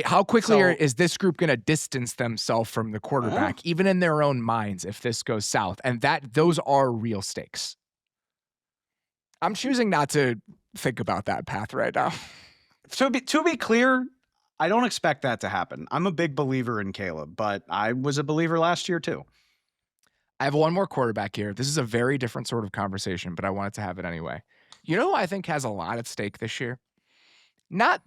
How quickly is this group going to distance themselves from the quarterback, even in their own minds, if this goes south? And those are real stakes. I'm choosing not to think about that path right now. To be clear, I don't expect that to happen. I'm a big believer in Caleb, but I was a believer last year too. I have one more quarterback here. This is a very different sort of conversation, but I wanted to have it anyway. You know who I think has a lot at stake this year? Not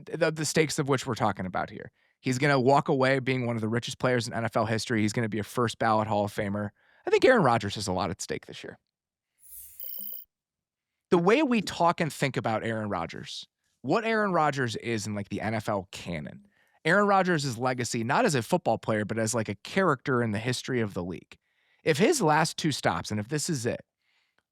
the stakes of which we're talking about here. He's going to walk away being one of the richest players in NFL history. He's going to be a first ballot Hall of Famer. I think Aaron Rodgers has a lot at stake this year. The way we talk and think about Aaron Rodgers, what Aaron Rodgers is in like the NFL canon, Aaron Rodgers' legacy, not as a football player, but as like a character in the history of the league. If his last two stops, and if this is it,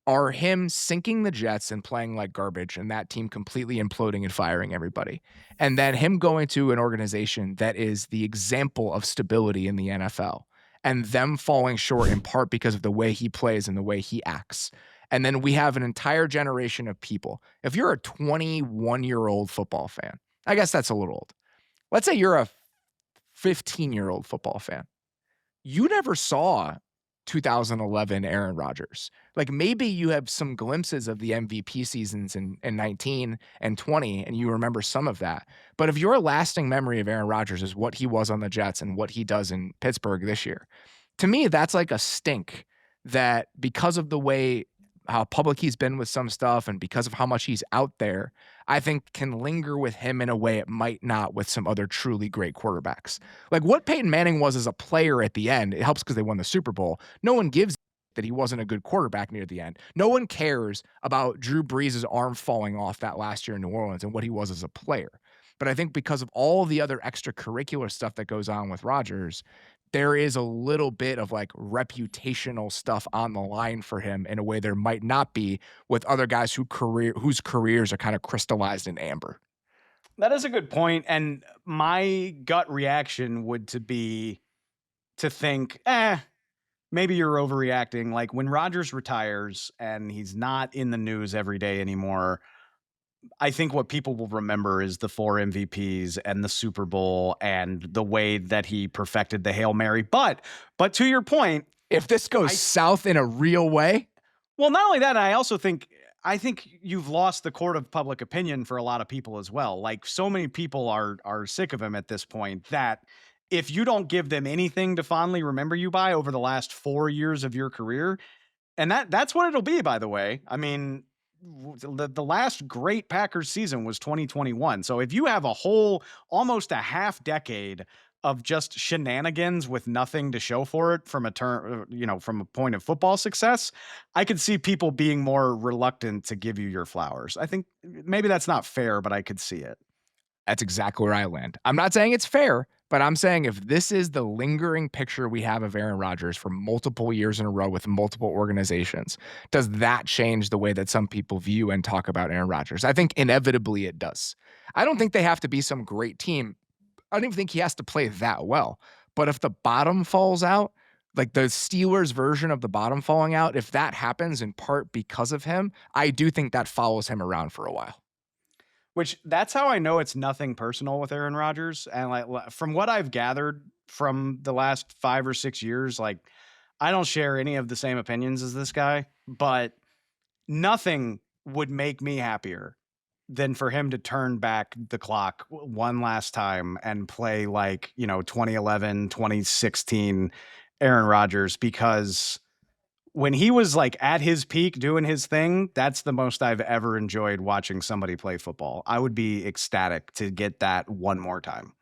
are him sinking the Jets and playing like garbage and that team completely imploding and firing everybody, and then him going to an organization that is the example of stability in the NFL, and them falling short in part because of the way he plays and the way he acts. And then we have an entire generation of people. If you're a 21-year-old football fan, I guess that's a little old. Let's say you're a 15-year-old football fan. You never saw 2011 Aaron Rodgers. Like maybe you have some glimpses of the MVP seasons in 19 and 20, and you remember some of that. But if your lasting memory of Aaron Rodgers is what he was on the Jets and what he does in Pittsburgh this year, to me, that's like a stink that because of the way how public he's been with some stuff and because of how much he's out there, I think can linger with him in a way it might not with some other truly great quarterbacks. Like what Peyton Manning was as a player at the end, it helps because they won the Super Bowl. No one gives that he wasn't a good quarterback near the end. No one cares about Drew Brees' arm falling off that last year in New Orleans and what he was as a player. But I think because of all the other extracurricular stuff that goes on with Rodgers, there is a little bit of like reputational stuff on the line for him in a way there might not be with other guys whose careers are kind of crystallized in amber. That is a good point, and my gut reaction would to be to think, maybe you're overreacting. Like when Rodgers retires and he's not in the news every day anymore, I think what people will remember is the 4 MVPs and the Super Bowl and the way that he perfected the Hail Mary. But to your point, If this goes south in a real way, well, not only that, I think you've lost the court of public opinion for a lot of people as well. Like so many people are sick of him at this point that if you don't give them anything to fondly remember you by over the last 4 years of your career, and that's what it'll be, by the way. I mean, the last great Packers season was 2021. So if you have a whole almost a half decade of just shenanigans with nothing to show for it from a turn, from a point of football success, I could see people being more reluctant to give you your flowers. I think maybe that's not fair, but I could see it. that's exactly where I land. I'm not saying it's fair, but I'm saying if this is the lingering picture we have of Aaron Rodgers for multiple years in a row with multiple organizations, does that change the way that some people view and talk about Aaron Rodgers? I think inevitably it does. I don't think they have to be some great team. I don't even think he has to play that well. But if the bottom falls out, like the Steelers version of the bottom falling out, if that happens in part because of him, I do think that follows him around for a while. Which that's how I know it's nothing personal with Aaron Rodgers. And from what I've gathered from the last 5 or 6 years, like I don't share any of the same opinions as this guy, but nothing would make me happier than for him to turn back the clock one last time and play like, 2011, 2016 Aaron Rodgers, because when he was like at his peak doing his thing, that's the most I've ever enjoyed watching somebody play football. I would be ecstatic to get that one more time.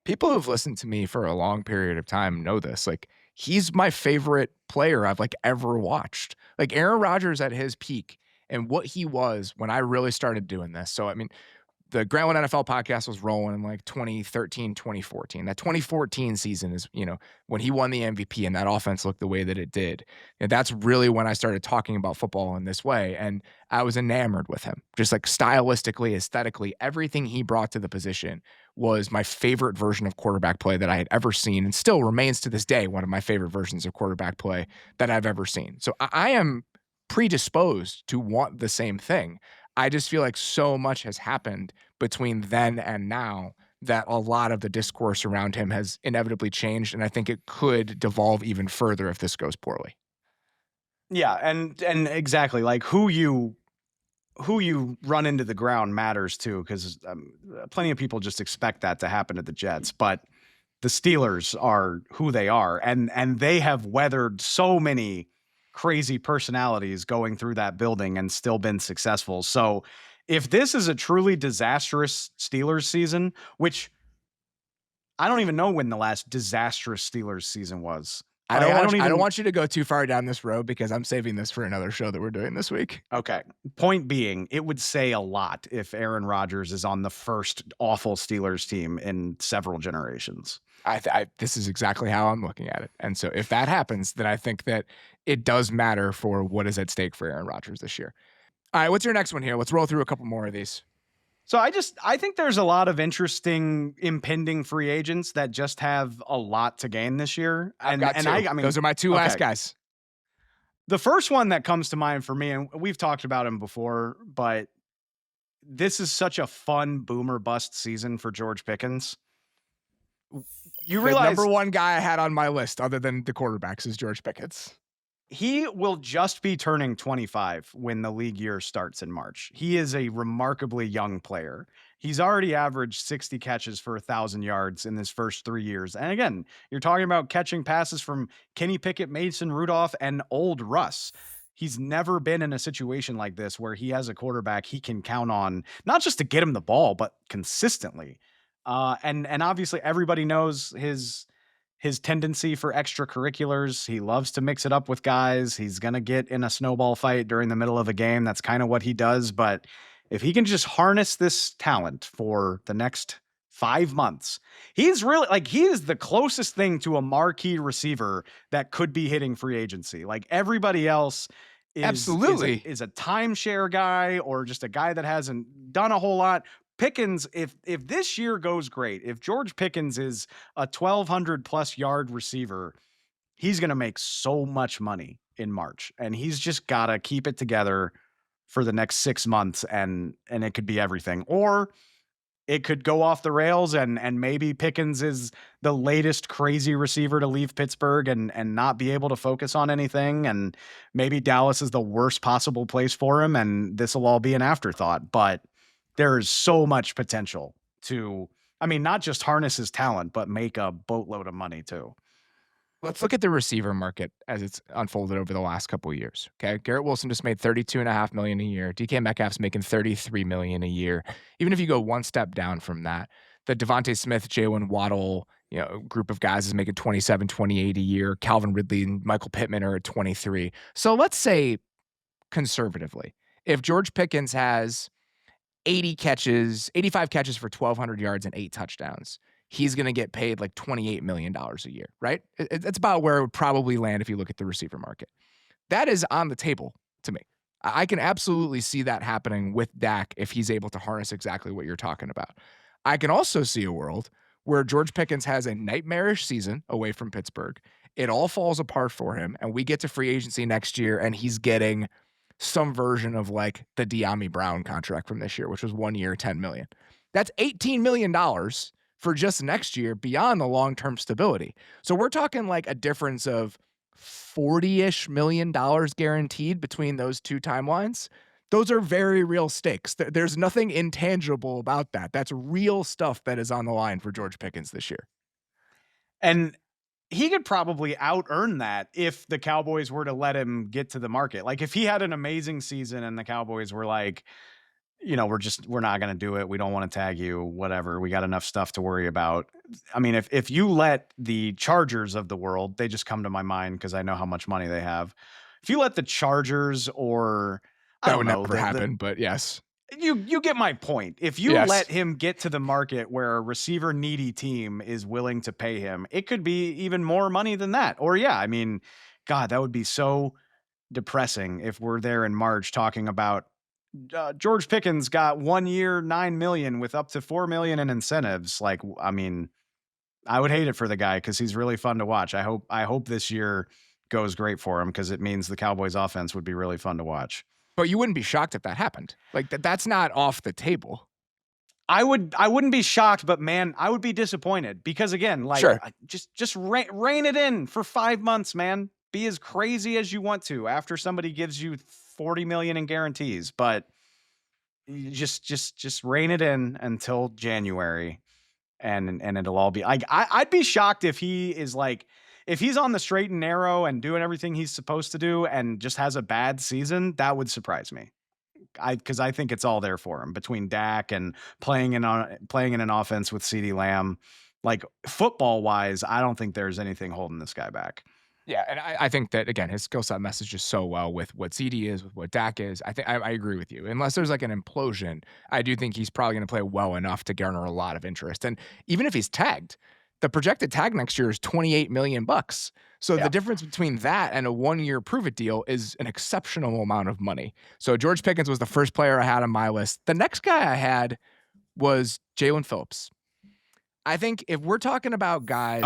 People who've listened to me for a long period of time know this. Like, he's my favorite player I've like ever watched. Like Aaron Rodgers at his peak and what he was when I really started doing this. So, I mean, the Grant One NFL podcast was rolling in like 2013, 2014. That 2014 season is, when he won the MVP and that offense looked the way that it did. And that's really when I started talking about football in this way. And I was enamored with him, just like stylistically, aesthetically, everything he brought to the position was my favorite version of quarterback play that I had ever seen and still remains to this day one of my favorite versions of quarterback play that I've ever seen. So I am predisposed to want the same thing. I just feel like so much has happened between then and now that a lot of the discourse around him has inevitably changed, and I think it could devolve even further if this goes poorly. Yeah, and exactly like who you run into the ground matters too, because plenty of people just expect that to happen to the Jets, but the Steelers are who they are, and they have weathered so many crazy personalities going through that building and still been successful. So if this is a truly disastrous Steelers season, which I don't even know when the last disastrous Steelers season was. I don't want you to go too far down this road because I'm saving this for another show that we're doing this week. Okay. Point being, it would say a lot if Aaron Rodgers is on the first awful Steelers team in several generations. This is exactly how I'm looking at it. And so if that happens, then I think that it does matter for what is at stake for Aaron Rodgers this year. All right, what's your next one here? Let's roll through a couple more of these. So I think there's a lot of interesting impending free agents that just have a lot to gain this year. I've got two. I mean, those are my two last guys. The first one that comes to mind for me, and we've talked about him before, but this is such a fun boomer bust season for George Pickens. You The number realize one guy I had on my list other than the quarterbacks is George Pickens. he will just be turning 25 when the league year starts in March. He is a remarkably young player. He's already averaged 60 catches for 1,000 yards in his first 3 years. And again, you're talking about catching passes from Kenny Pickett, Mason Rudolph, and old Russ. He's never been in a situation like this where he has a quarterback he can count on, not just to get him the ball, but consistently. And obviously everybody knows his tendency for extracurriculars. He loves to mix it up with guys. He's going to get in a snowball fight during the middle of a game. That's kind of what he does. But if he can just harness this talent for the next 5 months, he's really like, he is the closest thing to a marquee receiver that could be hitting free agency. Like everybody else Absolutely. is a timeshare guy or just a guy that hasn't done a whole lot. Pickens, if this year goes great, if George Pickens is a 1,200 plus yard receiver, he's going to make so much money in March, and he's just got to keep it together for the next 6 months, and it could be everything, or it could go off the rails, and maybe Pickens is the latest crazy receiver to leave Pittsburgh and not be able to focus on anything, and maybe Dallas is the worst possible place for him, and this will all be an afterthought, but there's so much potential to, I mean, not just harness his talent, but make a boatload of money too. Let's look at the receiver market as it's unfolded over the last couple of years. Okay. Garrett Wilson just made $32.5 million a year. DK Metcalf's making $33 million a year. Even if you go one step down from that, the Devontae Smith, Jalen Waddle, group of guys is making 27, 28 a year. Calvin Ridley and Michael Pittman are at 23. So let's say conservatively, if George Pickens has 85 catches for 1,200 yards and 8 touchdowns, he's going to get paid like $28 million a year, right? That's about where it would probably land if you look at the receiver market. That is on the table to me. I can absolutely see that happening with Dak if he's able to harness exactly what you're talking about. I can also see a world where George Pickens has a nightmarish season away from Pittsburgh. It all falls apart for him, and we get to free agency next year, and he's getting some version of like the De'Ami Brown contract from this year, which was 1 year, $10 million. That's $18 million for just next year beyond the long-term stability. So we're talking like a difference of $40-ish million guaranteed between those two timelines. Those are very real stakes. There's nothing intangible about that. That's real stuff that is on the line for George Pickens this year. And he could probably out earn that if the Cowboys were to let him get to the market. Like if he had an amazing season and the Cowboys were like, we're not going to do it. We don't want to tag you, whatever. We got enough stuff to worry about. I mean, if you let the Chargers of the world, they just come to my mind because I know how much money they have. If you let the Chargers or that would never happen, but yes. You get my point. If you let him get to the market where a receiver needy team is willing to pay him, it could be even more money than that. Or I mean, God, that would be so depressing if we're there in March talking about George Pickens got 1 year, $9 million with up to $4 million in incentives. Like, I mean, I would hate it for the guy because he's really fun to watch. I hope this year goes great for him because it means the Cowboys offense would be really fun to watch. But you wouldn't be shocked if that happened. Like that's not off the table. I wouldn't be shocked, but man, I would be disappointed because again, like sure. just rein it in for 5 months, man. Be as crazy as you want to after somebody gives you 40 million in guarantees, but just rein it in until January and it'll all be like, I'd be shocked if he is like, if he's on the straight and narrow and doing everything he's supposed to do and just has a bad season, that would surprise me. Because I think it's all there for him between Dak and playing in an offense with CeeDee Lamb. Like football wise, I don't think there's anything holding this guy back. Yeah, and I think that again, his skill set messes so well with what CeeDee is, with what Dak is. I think I agree with you. Unless there's like an implosion, I do think he's probably going to play well enough to garner a lot of interest. And even if he's tagged, the projected tag next year is $28 million. So the difference between that and a 1 year prove it deal is an exceptional amount of money. So George Pickens was the first player I had on my list. The next guy I had was Jaelen Phillips. I think if we're talking about guys,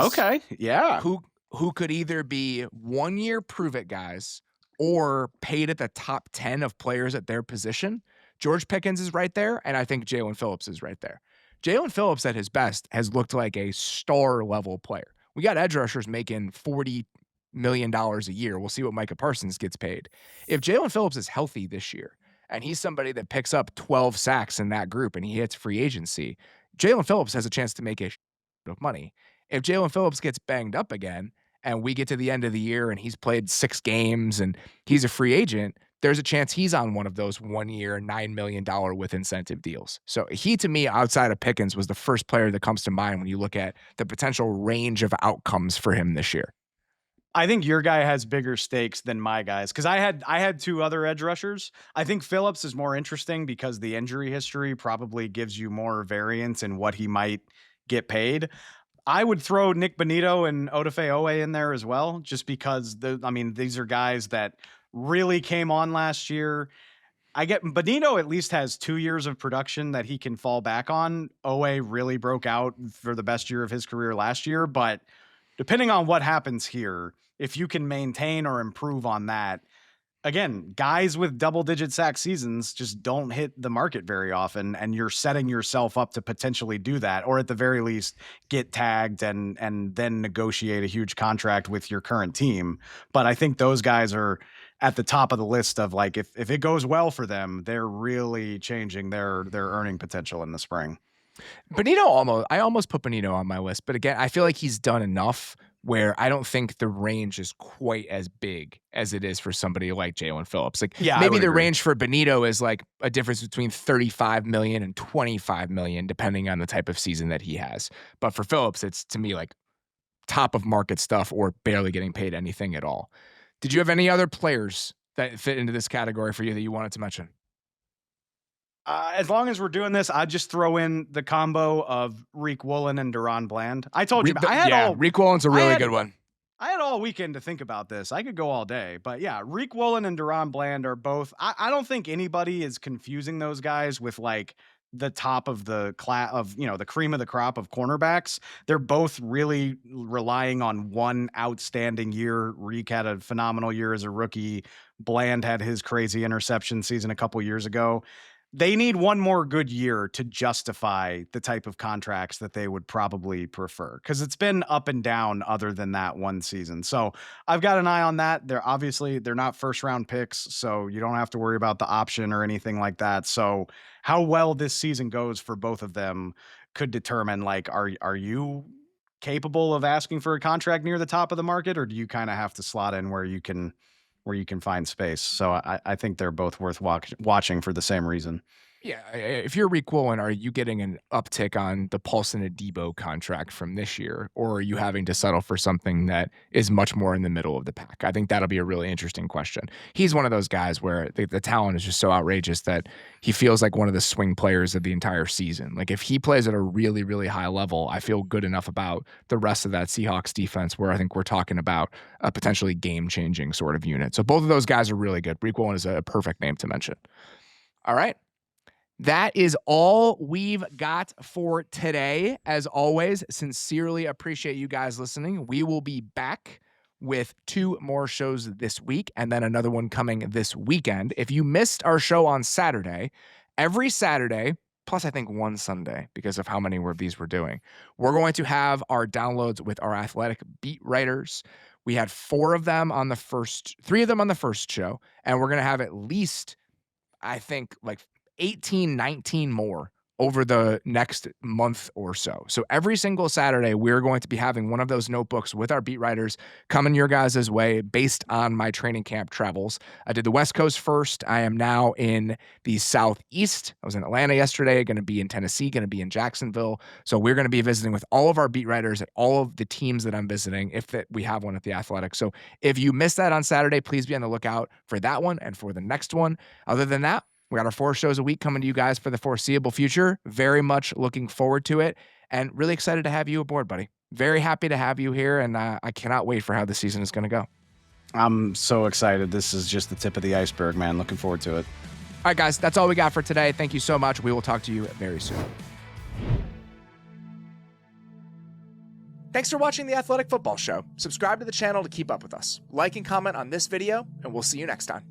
who could either be 1 year prove it guys or paid at the top 10 of players at their position, George Pickens is right there, and I think Jaelen Phillips is right there. Jaelen Phillips at his best has looked like a star level player. We got edge rushers making $40 million a year. We'll see what Micah Parsons gets paid. If Jaelen Phillips is healthy this year and he's somebody that picks up 12 sacks in that group and he hits free agency, Jaelen Phillips has a chance to make a of money. If Jaelen Phillips gets banged up again and we get to the end of the year and he's played 6 games and he's a free agent, there's a chance he's on one of those 1-year, $9 million with incentive deals. So he, to me, outside of Pickens, was the first player that comes to mind when you look at the potential range of outcomes for him this year. I think your guy has bigger stakes than my guys because I had 2 other edge rushers. I think Phillips is more interesting because the injury history probably gives you more variance in what he might get paid. I would throw Nick Bonito and Odafe Owe in there as well, just because these are guys that really came on last year. I get Bonito at least has 2 years of production that he can fall back on. Owe really broke out for the best year of his career last year, but depending on what happens here, if you can maintain or improve on that, again, guys with double-digit sack seasons just don't hit the market very often, and you're setting yourself up to potentially do that, or at the very least, get tagged and then negotiate a huge contract with your current team. But I think those guys are at the top of the list of, like, if it goes well for them, they're really changing their earning potential in the spring. I almost put Bonito on my list, but again, I feel like he's done enough where I don't think the range is quite as big as it is for somebody like Jaelen Phillips. Like, Yeah, maybe the range for Bonito is like a difference between 35 million and 25 million, depending on the type of season that he has. But for Phillips, it's, to me, like top of market stuff or barely getting paid anything at all. Did you have any other players that fit into this category for you that you wanted to mention? As long as we're doing this, I'd just throw in the combo of Reek Woolen and Deron Bland. I told you, Reek Woolen's a really good one. I had all weekend to think about this. I could go all day, but yeah, Reek Woolen and Deron Bland are both. I don't think anybody is confusing those guys with like the top of the class of, the cream of the crop of cornerbacks. They're both really relying on one outstanding year. Reek had a phenomenal year as a rookie. Bland had his crazy interception season a couple years ago. They need one more good year to justify the type of contracts that they would probably prefer, because it's been up and down other than that one season. So I've got an eye on that. They're not first round picks, so you don't have to worry about the option or anything like that. So how well this season goes for both of them could determine, like, are you capable of asking for a contract near the top of the market, or do you kind of have to slot in where you can find space? So I think they're both worth watching for the same reason. Yeah, if you're Reek Woolen, are you getting an uptick on the Paulson Adebo contract from this year, or are you having to settle for something that is much more in the middle of the pack? I think that'll be a really interesting question. He's one of those guys where the talent is just so outrageous that he feels like one of the swing players of the entire season. Like, if he plays at a really, really high level, I feel good enough about the rest of that Seahawks defense where I think we're talking about a potentially game-changing sort of unit. So both of those guys are really good. Reek Woolen is a perfect name to mention. All right. That is all we've got for today. As always, sincerely appreciate you guys listening. We will be back with 2 more shows this week and then another one coming this weekend. If you missed our show on Saturday, every Saturday, plus I think one Sunday because of how many of these we're doing, we're going to have our downloads with our athletic beat writers. We had 3 of them on the first show, and we're going to have at least, I think, like 18, 19 more over the next month or so. So every single Saturday, we're going to be having one of those notebooks with our beat writers coming your guys' way based on my training camp travels. I did the West Coast first. I am now in the Southeast. I was in Atlanta yesterday, going to be in Tennessee, going to be in Jacksonville. So we're going to be visiting with all of our beat writers at all of the teams that I'm visiting, if that we have one at the Athletic. So if you missed that on Saturday, please be on the lookout for that one and for the next one. Other than that, we got our 4 shows a week coming to you guys for the foreseeable future. Very much looking forward to it and really excited to have you aboard, buddy. Very happy to have you here, and I cannot wait for how the season is going to go. I'm so excited. This is just the tip of the iceberg, man. Looking forward to it. All right, guys, that's all we got for today. Thank you so much. We will talk to you very soon. Thanks for watching the Athletic Football Show. Subscribe to the channel to keep up with us. Like and comment on this video, and we'll see you next time.